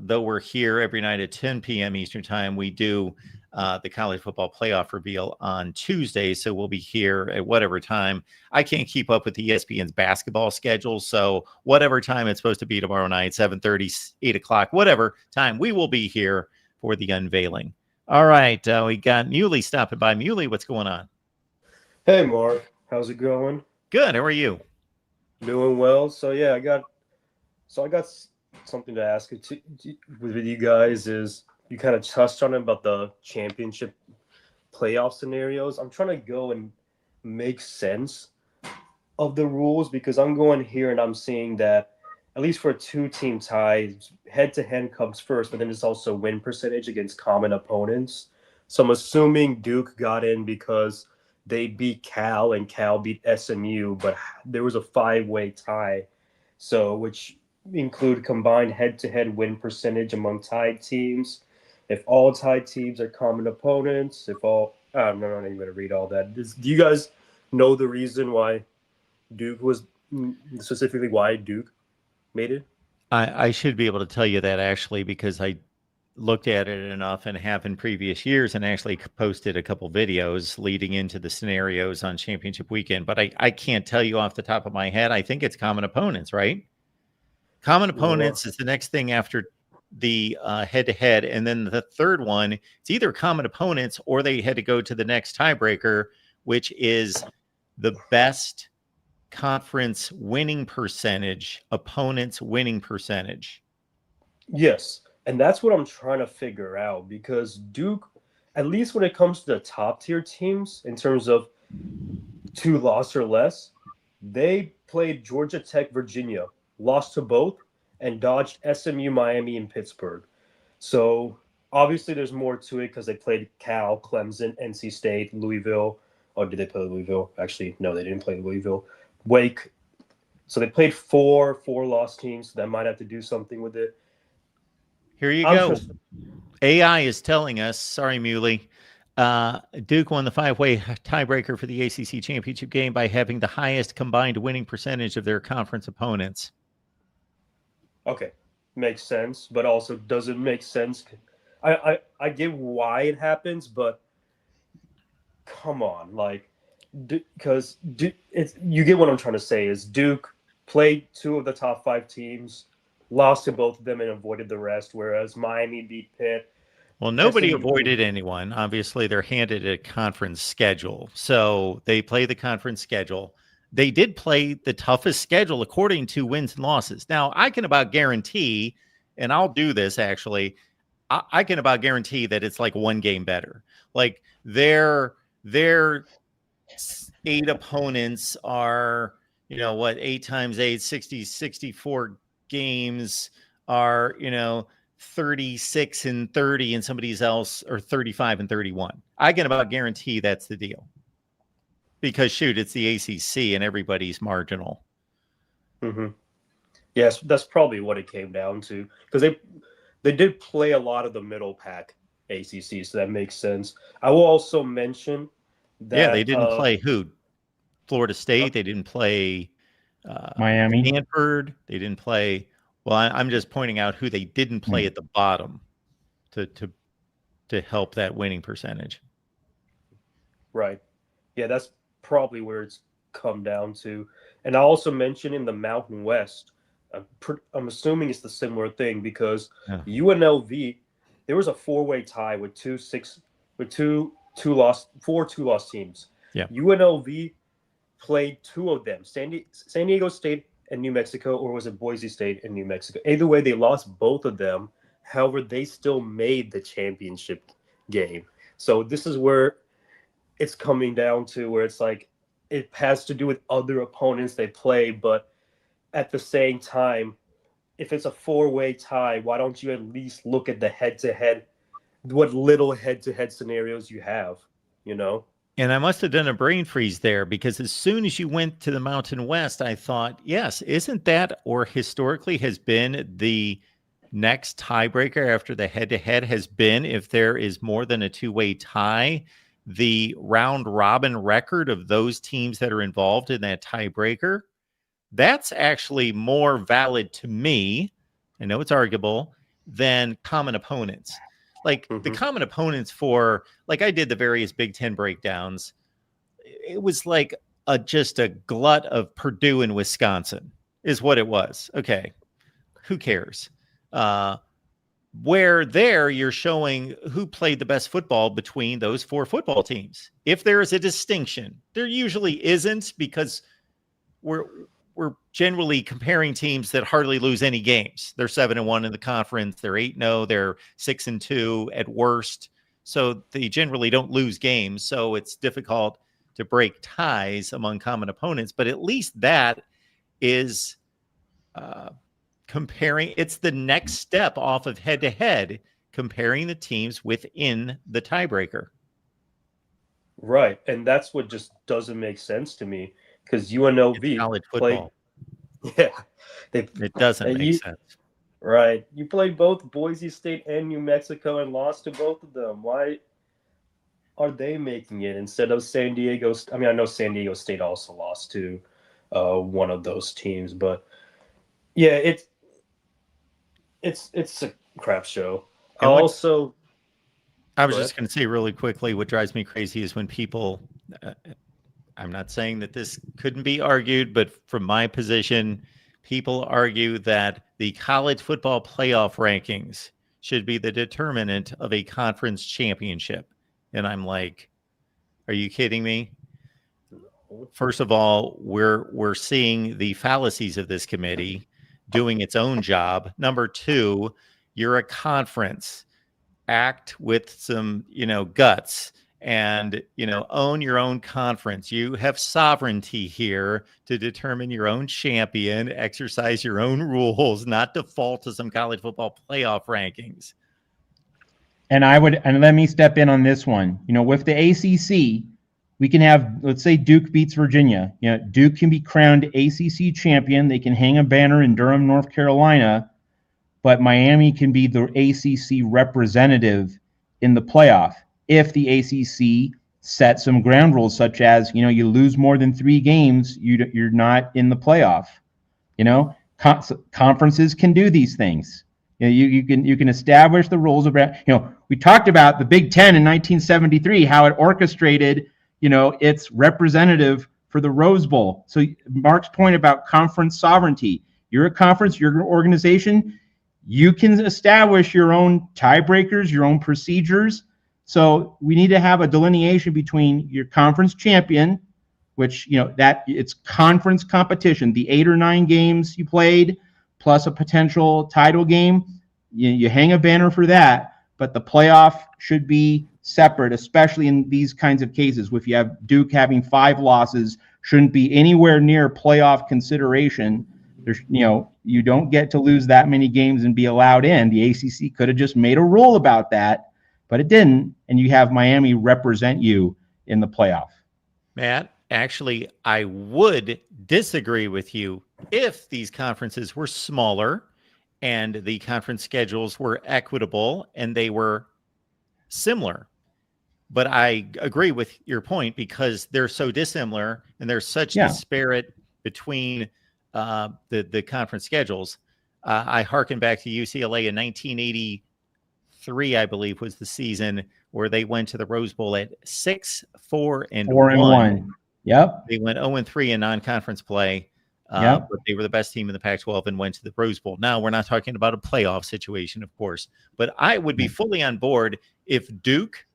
though we're here every night at 10 p.m. Eastern Time, we do the college football playoff reveal on Tuesday. So we'll be here at whatever time. I can't keep up with ESPN's basketball schedule. So whatever time it's supposed to be tomorrow night, 7:30, 8 o'clock, whatever time, we will be here for the unveiling. All right. We got Muley stopping by. Muley, what's going on? Hey, Mark. How's it going? Good. How are you? Doing well. So yeah, I got something to ask with you guys. Is you kind of touched on it about the championship playoff scenarios. I'm trying to go and make sense of the rules because I'm going here and I'm seeing that at least for a 2-team tie, head-to-head comes first, but then it's also win percentage against common opponents. So I'm assuming Duke got in because they beat Cal and Cal beat SMU, but there was a 5-way tie, so which include combined head-to-head win percentage among tied teams. If all tied teams are common opponents, I'm not even going to read all that. Do you guys know the reason why Duke was specifically why Duke made it? I should be able to tell you that actually because I looked at it enough and have in previous years and actually posted a couple videos leading into the scenarios on championship weekend. But I can't tell you off the top of my head. I think it's common opponents, right? Common opponents is the next thing after the head-to-head. And then the third one, it's either common opponents or they had to go to the next tiebreaker, which is the best conference winning percentage, opponent's winning percentage. Yes. And that's what I'm trying to figure out because Duke, at least when it comes to the top tier teams, in terms of 2 loss or less, they played Georgia Tech, Virginia, lost to both, and dodged SMU, Miami, and Pittsburgh. So obviously there's more to it because they played Cal, Clemson, NC State, Louisville. Or did they play Louisville? Actually, no, they didn't play Louisville. Wake. So they played 4 loss teams. So that might have to do something with it. Here you go. AI is telling us, sorry, Muley, Duke won the 5-way tiebreaker for the ACC championship game by having the highest combined winning percentage of their conference opponents. Okay, makes sense, but also doesn't make sense. I get why it happens, but come on, like, because you get what I'm trying to say is Duke played 2 of the top 5 teams, lost to both of them, and avoided the rest, whereas Miami beat Pitt. Well, nobody avoided anyone. Obviously, they're handed a conference schedule. So they play the conference schedule. They did play the toughest schedule according to wins and losses. Now, I can about guarantee, and I'll do this actually, I can about guarantee that it's like 1 game better. Like their 8 opponents are, 8 times 8, 60, 64 games are, 36 and 30 and somebody's else or 35 and 31. I can about guarantee that's the deal. Because shoot, it's the ACC and everybody's marginal. Mm-hmm. Yes, that's probably what it came down to. Because they did play a lot of the middle pack ACC, so that makes sense. I will also mention that they didn't play who? Florida State. They didn't play Miami. Stanford. They didn't play. Well, I'm just pointing out who they didn't play at the bottom to help that winning percentage. Right. Yeah, that's probably where it's come down to. And I also mentioned in the Mountain West, I'm assuming it's the similar thing because UNLV, there was a 4-way tie with 4 2-loss teams. Yeah. UNLV played 2 of them, San Diego State and New Mexico, or was it Boise State and New Mexico? Either way, they lost both of them. However, they still made the championship game. So this is where it's coming down to where it's like it has to do with other opponents they play, but at the same time, if it's a 4-way tie, why don't you at least look at the head-to-head, what little head-to-head scenarios you have, And I must have done a brain freeze there, because as soon as you went to the Mountain West, I thought, yes, isn't that, or historically has been, the next tiebreaker after the head-to-head has been, if there is more than a two-way tie, the round robin record of those teams that are involved in that tiebreaker. That's actually more valid to me, I know it's arguable, than common opponents. Like the common opponents for, like I did the various Big Ten breakdowns, it was like just a glut of Purdue and Wisconsin is what it was. Okay, who cares? Where there you're showing who played the best football between those four football teams. If there is a distinction, there usually isn't, because we're generally comparing teams that hardly lose any games. They're 7-1 in the conference. They're 8-0. They're 6-2 at worst. So they generally don't lose games. So it's difficult to break ties among common opponents. But at least that is comparing. It's the next step off of head-to-head, comparing the teams within the tiebreaker. Right. And that's what just doesn't make sense to me. Because UNLV college football. It doesn't make sense. Right. You played both Boise State and New Mexico and lost to both of them. Why are they making it instead of San Diego? I mean, I know San Diego State also lost to one of those teams, but yeah, it's a crap show. I was just going to say really quickly, what drives me crazy is when people. I'm not saying that this couldn't be argued, but from my position, people argue that the college football playoff rankings should be the determinant of a conference championship. And I'm like, are you kidding me? First of all, we're seeing the fallacies of this committee doing its own job. Number two, you're a conference. Act with some, guts. And, own your own conference. You have sovereignty here to determine your own champion, exercise your own rules, not default to some college football playoff rankings. And let me step in on this one. With the ACC, we can have, let's say Duke beats Virginia. Duke can be crowned ACC champion. They can hang a banner in Durham, North Carolina, but Miami can be the ACC representative in the playoff. If the ACC sets some ground rules, such as, you lose more than 3 games, you're not in the playoff. Conferences can do these things. You can establish the rules about, we talked about the Big Ten in 1973, how it orchestrated, its representative for the Rose Bowl. So Mark's point about conference sovereignty, you're a conference, you're an organization, you can establish your own tiebreakers, your own procedures. So we need to have a delineation between your conference champion, which, that it's conference competition, the 8 or 9 games you played, plus a potential title game. You hang a banner for that, but the playoff should be separate, especially in these kinds of cases. If you have Duke having 5 losses, shouldn't be anywhere near playoff consideration. There's, you don't get to lose that many games and be allowed in. The ACC could have just made a rule about that, but it didn't, and you have Miami represent you in the playoff. Matt, actually, I would disagree with you if these conferences were smaller and the conference schedules were equitable and they were similar. But I agree with your point, because they're so dissimilar and there's such disparate between the conference schedules. I hearken back to UCLA in 1983, I believe, was the season where they went to the Rose Bowl at 6-4-1. Yep. They went 0-3 in non-conference play, but they were the best team in the Pac-12 and went to the Rose Bowl. Now, we're not talking about a playoff situation, of course, but I would be fully on board if Duke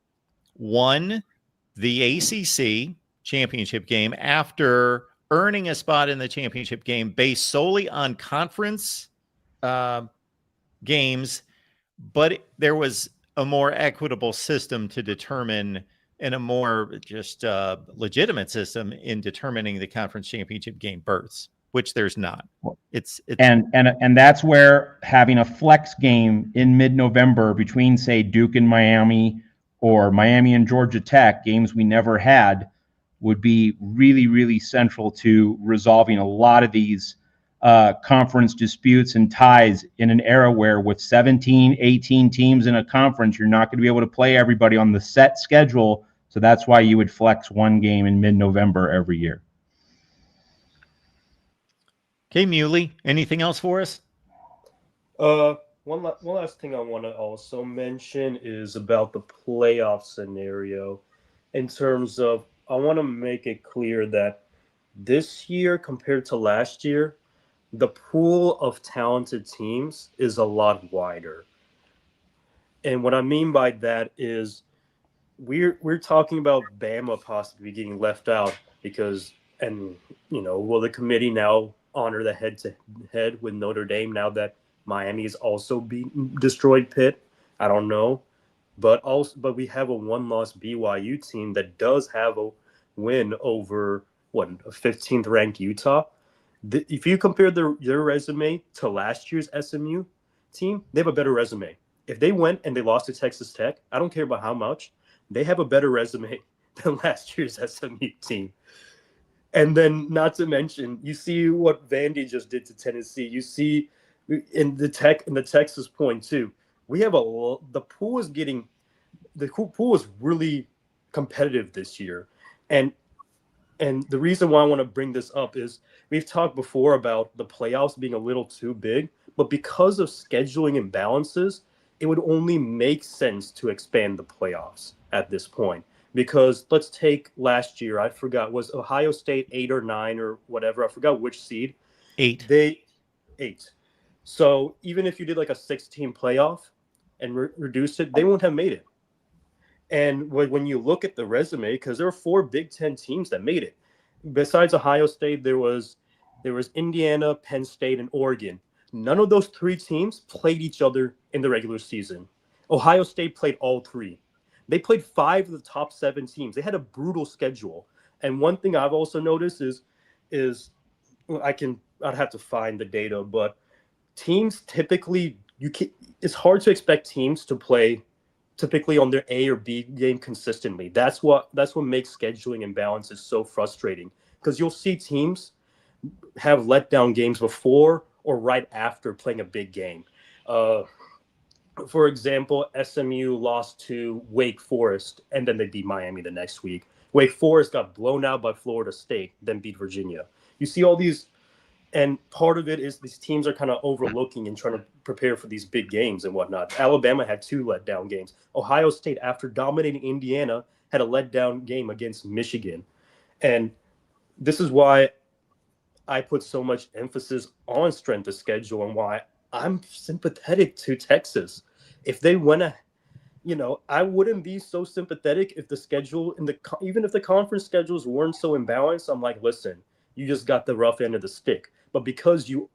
won the ACC championship game after earning a spot in the championship game based solely on conference games, but there was a more equitable system to determine, and a more just legitimate system in determining the conference championship game berths, which there's not. It's and that's where having a flex game in mid-November between, say, Duke and Miami, or Miami and Georgia Tech, games we never had, would be really, really central to resolving a lot of these conference disputes and ties in an era where with 17, 18 teams in a conference, you're not going to be able to play everybody on the set schedule. So that's why you would flex one game in mid-November every year. Okay, Muley, anything else for us? One last thing I want to also mention is about the playoff scenario. In terms of, I want to make it clear that this year compared to last year, the pool of talented teams is a lot wider. And what I mean by that is we're talking about Bama possibly getting left out because, and will the committee now honor the head-to-head with Notre Dame now that Miami has also destroyed Pitt? I don't know, but we have a one-loss BYU team that does have a win over a 15th ranked Utah. If you compare their resume to last year's SMU team, they have a better resume. If they went and they lost to Texas Tech, I don't care about how much, they have a better resume than last year's SMU team. And then, not to mention, you see what Vandy just did to Tennessee. You see in the Texas point too. We have the pool is really competitive this year, and the reason why I want to bring this up is we've talked before about the playoffs being a little too big, but because of scheduling imbalances, it would only make sense to expand the playoffs at this point. Because let's take last year, I forgot, was Ohio State 8 or 9 or whatever? I forgot which seed. 8. 8. So even if you did like a 6-team playoff and reduced it, they won't have made it. And when you look at the resume, because there were 4 Big Ten teams that made it. Besides Ohio State, there was Indiana, Penn State, and Oregon. None of those 3 teams played each other in the regular season. Ohio State played all 3. They played 5 of the top 7 teams. They had a brutal schedule. And one thing I've also noticed is I'd have to find the data, but teams typically it's hard to expect teams to play typically on their A or B game consistently. That's what makes scheduling imbalances so frustrating, because you'll see teams have letdown games before or right after playing a big game. For example, SMU lost to Wake Forest, and then they beat Miami the next week. Wake Forest got blown out by Florida State, then beat Virginia. You see all these, and part of it is these teams are kind of overlooking and trying to prepare for these big games and whatnot. Alabama had 2 letdown games. Ohio State, after dominating Indiana, had a letdown game against Michigan. And this is why I put so much emphasis on strength of schedule and why I'm sympathetic to Texas. If they went I wouldn't be so sympathetic if the schedule even if the conference schedules weren't so imbalanced. I'm like, listen, you just got the rough end of the stick. But because you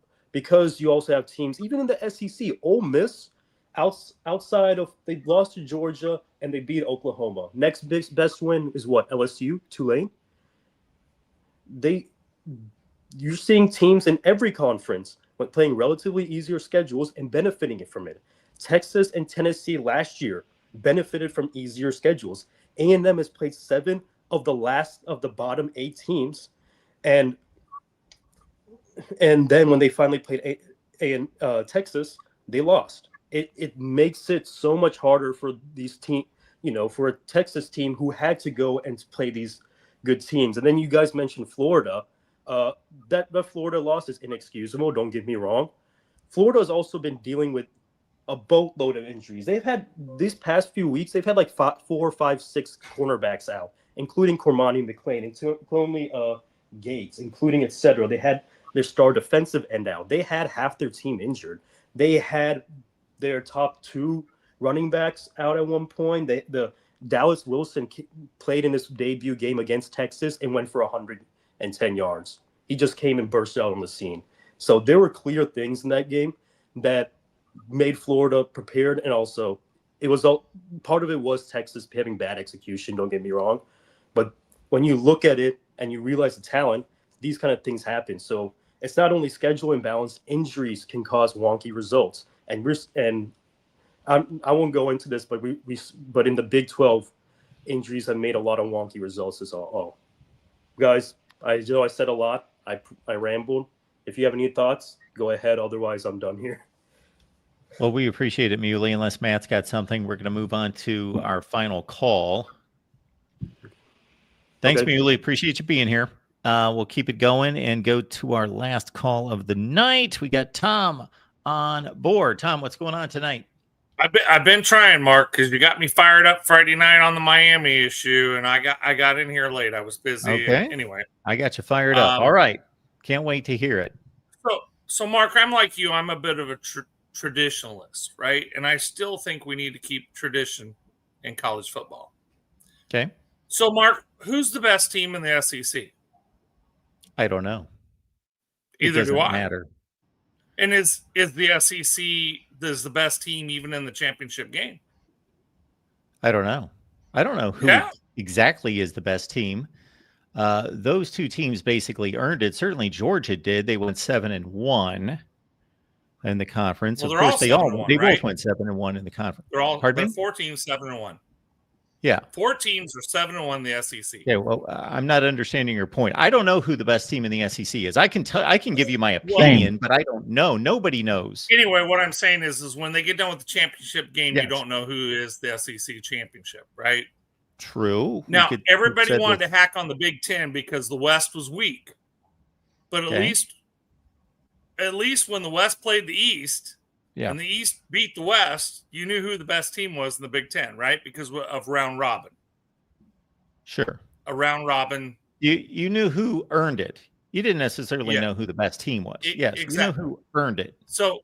also have teams, even in the SEC, Ole Miss, outside of, they lost to Georgia and they beat Oklahoma. Next best win is what? LSU, Tulane. You're seeing teams in every conference playing relatively easier schedules and benefiting from it. Texas and Tennessee last year benefited from easier schedules. A&M has played 7 of the bottom 8 teams, and then when they finally played Texas, they lost. It makes it so much harder for these teams, for a Texas team who had to go and play these good teams. And then you guys mentioned Florida. That Florida loss is inexcusable. Don't get me wrong. Florida has also been dealing with a boatload of injuries. They've had these past few weeks. They've had like 4, 5, 6 cornerbacks out, including Cormani McClain, including Gates, including etc. They had their star defensive end out. They had half their team injured. They had their top 2 running backs out at one point. The Dallas Wilson played in this debut game against Texas and went for 110 yards. He just came and burst out on the scene. So there were clear things in that game that made Florida prepared, and also part of it was Texas having bad execution. Don't get me wrong, but when you look at it and you realize the talent, these kind of things happen. So it's not only schedule imbalance; injuries can cause wonky results, and I won't go into this, but but in the Big 12, injuries have made a lot of wonky results. Is all. Guys, I know I said a lot. I rambled. If you have any thoughts, go ahead. Otherwise, I'm done here. Well, we appreciate it, Muley. Unless Matt's got something, we're going to move on to our final call. Thanks, Okay. Muley. Appreciate you being here. We'll keep it going and go to our last call of the night. We got Tom on board. Tom, what's going on tonight? I've been trying, Mark, because you got me fired up Friday night on the Miami issue, and I got in here late. I was busy. Okay. Anyway, I got you fired up. All right. Can't wait to hear it. So Mark, I'm like you. I'm a bit of a traditionalist, right? And I still think we need to keep tradition in college football. Okay. So, Mark, who's the best team in the SEC? I don't know. Either do I. Matter. And is the SEC the best team even in the championship game? I don't know. I don't know who exactly is the best team. Those two teams basically earned it. Certainly Georgia did. They went 7-1 in the conference. Well, of course, they both went 7-1 in the conference. They're 4 teams 7-1. Yeah. 4 teams are 7-1 in the SEC. Yeah, well, I'm not understanding your point. I don't know who the best team in the SEC is. I can give you my opinion, but I don't know. Nobody knows. Anyway, what I'm saying is when they get done with the championship game, you don't know who is the SEC championship, right? True. Now, everybody wanted to hack on the Big Ten because the West was weak. But at least when the West played the East, and the East beat the West, you knew who the best team was in the Big Ten, right? Because of round robin. Sure. A round robin. You knew who earned it. You didn't necessarily know who the best team was. Yes, exactly. You know who earned it. So,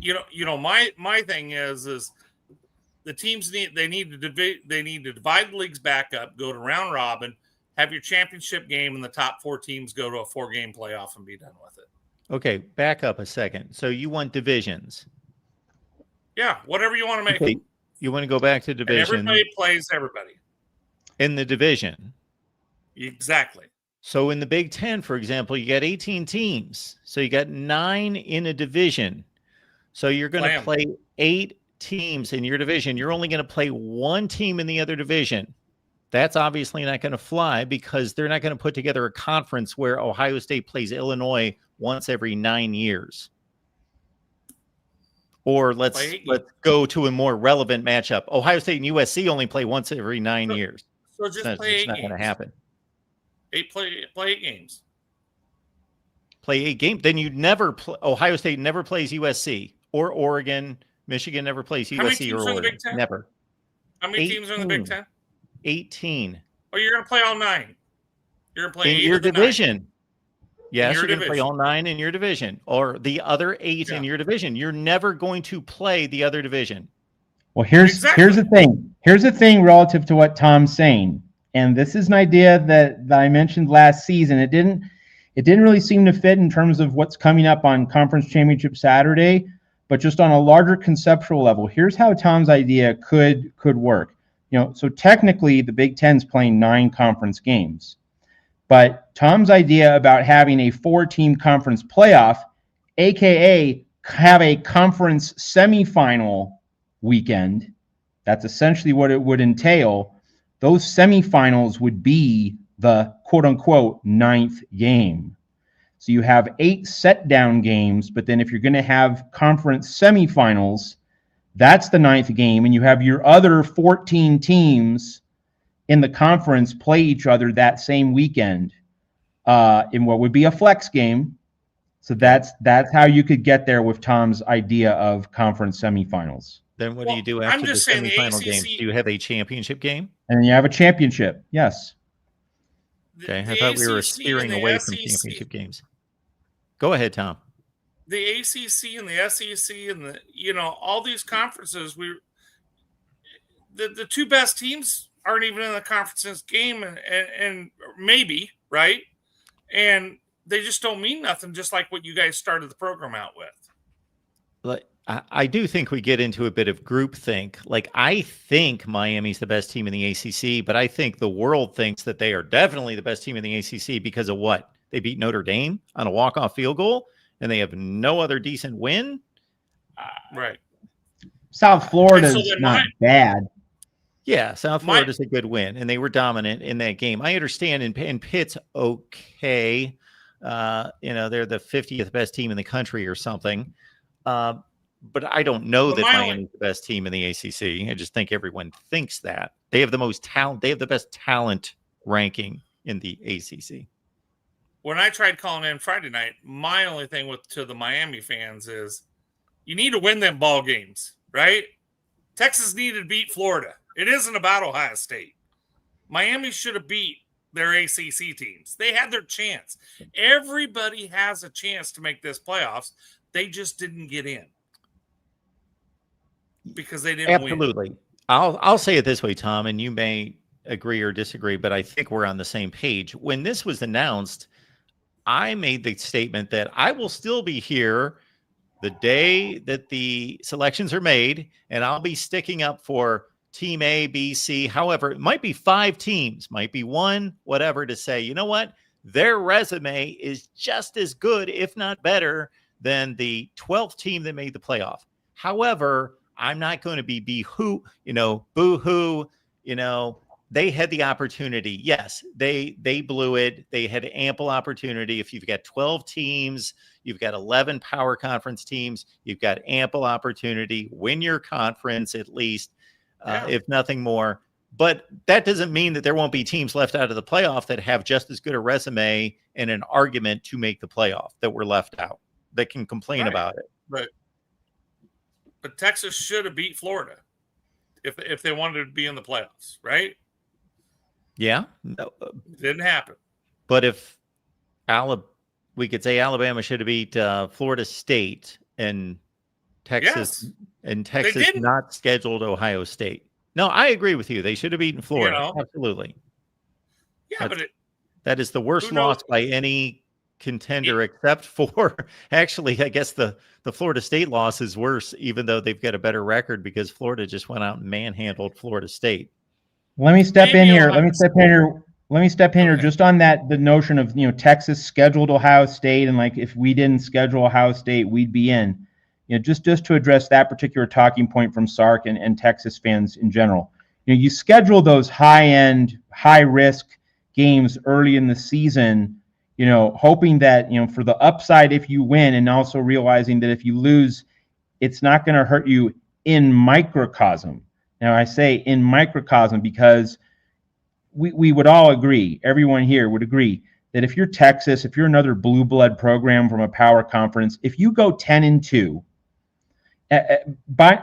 my thing is the teams need to divide the leagues back up, go to round robin, have your championship game, and the top 4 teams go to a 4-game playoff and be done with it. Okay, back up a second. So you want divisions? Yeah, whatever you want to make. Okay. You want to go back to division? And everybody plays everybody in the division. Exactly. So in the Big Ten, for example, you got 18 teams. So you got 9 in a division. So you're going to play 8 teams in your division. You're only going to play 1 team in the other division. That's obviously not going to fly because they're not going to put together a conference where Ohio State plays Illinois once every 9 years. Or let's go to a more relevant matchup. Ohio State and USC only play once every 9 years. So just play 8 games. It's not going to happen. Play 8 games. Play 8 games. Then you'd never Ohio State never plays USC or Oregon. Michigan never plays USC or Oregon. Never. How many teams are in the Big Ten? 18. Oh, you're going to play all 9. You're going to play in your division. Yes, you're going to play all 9 in your division, or the other 8 in your division. You're never going to play the other division. Well, here's the thing. Here's the thing relative to what Tom's saying, and this is an idea that I mentioned last season. It didn't really seem to fit in terms of what's coming up on Conference Championship Saturday, but just on a larger conceptual level. Here's how Tom's idea could work. So technically the Big Ten's playing 9 conference games. But Tom's idea about having a 4-team conference playoff, aka have a conference semifinal weekend, that's essentially what it would entail. Those semifinals would be the quote-unquote 9th game. So you have 8 set-down games, but then if you're going to have conference semifinals, that's the 9th game, and you have your other 14 teams in the conference play each other that same weekend in what would be a flex game. So that's how you could get there with Tom's idea of conference semifinals. Then what do you do after the semifinal games? Do you have a championship game? And then you have a championship, yes. Okay, I thought we were steering away from championship games. Go ahead, Tom. The ACC and the SEC and all these conferences, the 2 best teams aren't even in the conference's game, and maybe, right? And they just don't mean nothing, just like what you guys started the program out with. I do think we get into a bit of groupthink. Like, I think Miami's the best team in the ACC, but I think the world thinks that they are definitely the best team in the ACC because of what? They beat Notre Dame on a walk-off field goal, and they have no other decent win? Right. South Florida's then not bad. Yeah, South Florida's a good win, and they were dominant in that game. I understand, and Pitt's okay. They're the 50th best team in the country or something. But I don't know that Miami's the best team in the ACC. I just think everyone thinks that. They have the most talent. They have the best talent ranking in the ACC. When I tried calling in Friday night, my only thing to the Miami fans is you need to win them ball games, right? Texas needed to beat Florida. It isn't about Ohio State. Miami should have beat their ACC teams. They had their chance. Everybody has a chance to make this playoffs. They just didn't get in because they didn't win. Absolutely. I'll say it this way, Tom, and you may agree or disagree, but I think we're on the same page. When this was announced, I made the statement that I will still be here the day that the selections are made, and I'll be sticking up for team A, B, C, however, it might be 5 teams, might be 1, whatever, to say, you know what? Their resume is just as good, if not better, than the 12th team that made the playoff. However, I'm not going to be boo-hoo. They had the opportunity. Yes, they blew it. They had ample opportunity. If you've got 12 teams, you've got 11 power conference teams, you've got ample opportunity. Win your conference at least, if nothing more. But that doesn't mean that there won't be teams left out of the playoff that have just as good a resume and an argument to make the playoff that were left out, that can complain about it. Right. But Texas should have beat Florida if they wanted to be in the playoffs, right? Yeah. Didn't happen. But if we could say Alabama should have beat Florida State and Texas, not scheduled Ohio State. No, I agree with you. They should have beaten Florida. Absolutely. Yeah, that is the worst loss by any contender except for actually, I guess the Florida State loss is worse, even though they've got a better record because Florida just went out and manhandled Florida State. Let me step in here. Let me step in here just on that, the notion of, Texas scheduled Ohio State, and like if we didn't schedule Ohio State, we'd be in. Just to address that particular talking point from Sark and Texas fans in general. You schedule those high-end, high-risk games early in the season, hoping that, for the upside if you win, and also realizing that if you lose, it's not going to hurt you in microcosm. Now, I say in microcosm because we would all agree, everyone here would agree, that if you're Texas, if you're another blue blood program from a power conference, if you go 10-2, by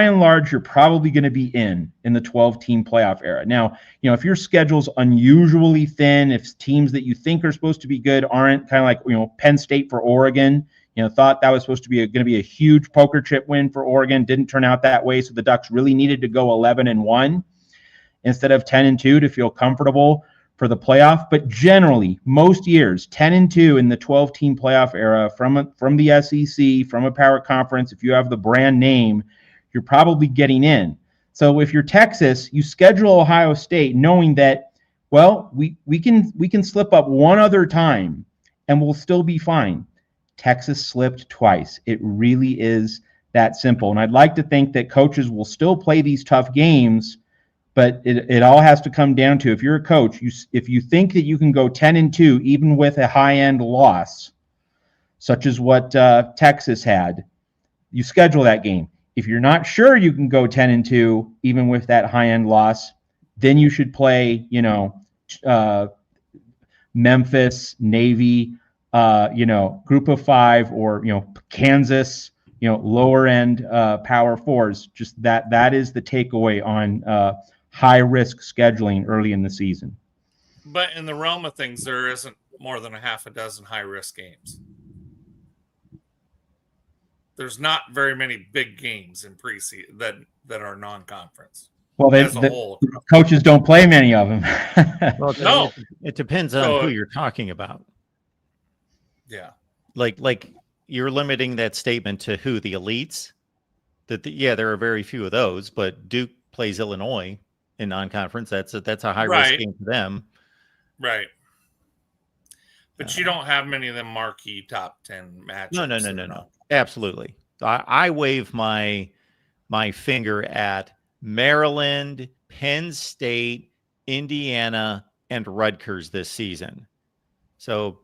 and large, you're probably going to be in the 12-team playoff era. Now, if your schedule's unusually thin, if teams that you think are supposed to be good aren't, kind of like, Penn State for Oregon, thought that was supposed to be going to be a huge poker chip win for Oregon, didn't turn out that way. So the Ducks really needed to go 11-1 instead of 10-2 to feel comfortable for the playoff. But generally, most years, 10-2 in the 12-team playoff era from the SEC, from a power conference, if you have the brand name, you're probably getting in. So if you're Texas, you schedule Ohio State knowing that, well, we can slip up one other time and we'll still be fine. Texas slipped twice. It really is that simple. And I'd like to think that coaches will still play these tough games, but it all has to come down to, if you're a coach, if you think that you can go 10-2 even with a high-end loss, such as what Texas had, you schedule that game. If you're not sure you can go 10-2 even with that high-end loss, then you should play, Memphis, Navy, Group of 5, or Kansas, lower end power fours. Just that is the takeaway on high risk scheduling early in the season. But in the realm of things, there isn't more than a half a dozen high risk games. There's not very many big games in preseason that are non-conference. Well, the coaches don't play many of them. Well, no, it depends on who you're talking about. Yeah, like you're limiting that statement to who? The elites? There are very few of those, but Duke plays Illinois in non-conference. That's a high risk game for them, right? But you don't have many of them marquee top 10 matchups. No. Absolutely. I waive my my finger at Maryland, Penn State, Indiana, and Rutgers this season. So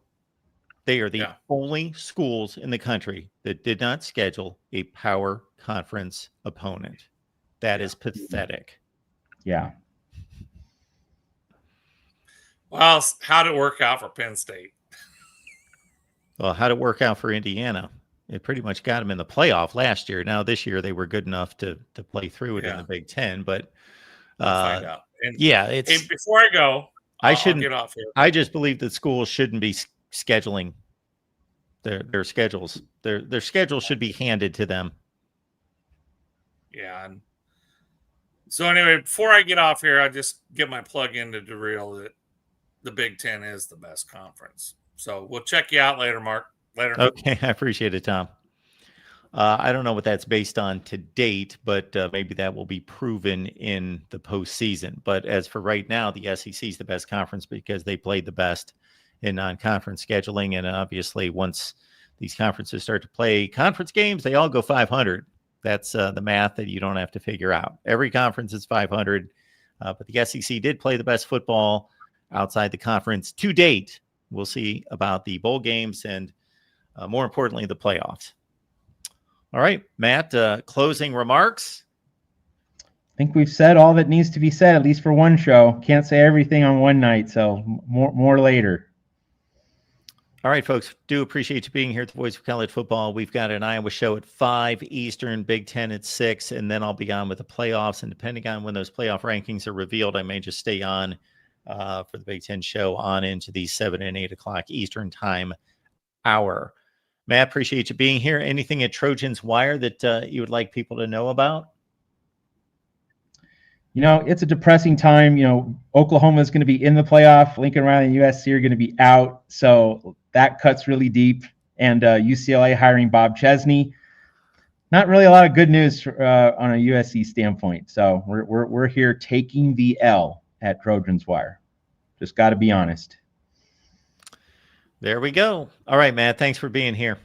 they are the only schools in the country that did not schedule a power conference opponent. That is pathetic. Yeah. Well, how'd it work out for Penn State? Well, how'd it work out for Indiana? It pretty much got them in the playoff last year. Now this year they were good enough to play through it in the Big Ten, but we'll find out. And, it's. Hey, before I go, I shouldn't get off here. I just believe that schools shouldn't be scheduling their schedules. Their schedule should be handed to them. Yeah. And so anyway, before I get off here, I just get my plug into DeReal that the Big Ten is the best conference. So we'll check you out later, Mark. Later. Okay, I appreciate it, Tom. I don't know what that's based on to date, but maybe that will be proven in the postseason. But as for right now, the SEC is the best conference because they played the best in non-conference scheduling. And obviously, once these conferences start to play conference games, they all go 500. That's the math that you don't have to figure out. Every conference is 500, but the SEC did play the best football outside the conference to date. We'll see about the bowl games and more importantly, the playoffs. All right, Matt, closing remarks. I think we've said all that needs to be said, at least for one show. Can't say everything on one night, so more later. All right, folks, do appreciate you being here at the Voice of College Football. We've got an Iowa show at 5 Eastern, Big Ten at 6, and then I'll be on with the playoffs. And depending on when those playoff rankings are revealed, I may just stay on for the Big Ten show on into the 7 and 8 o'clock Eastern time hour. Matt, appreciate you being here. Anything at Trojans Wire that you would like people to know about? You know, it's a depressing time. You know, Oklahoma is going to be in the playoff. Lincoln Riley and USC are going to be out. So that cuts really deep. And UCLA hiring Bob Chesney. Not really a lot of good news on a USC standpoint. So we're here taking the L at Trojans Wire. Just got to be honest. There we go. All right, Matt. Thanks for being here.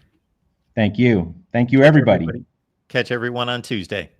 Thank you. Thank you, everybody. Catch everyone on Tuesday.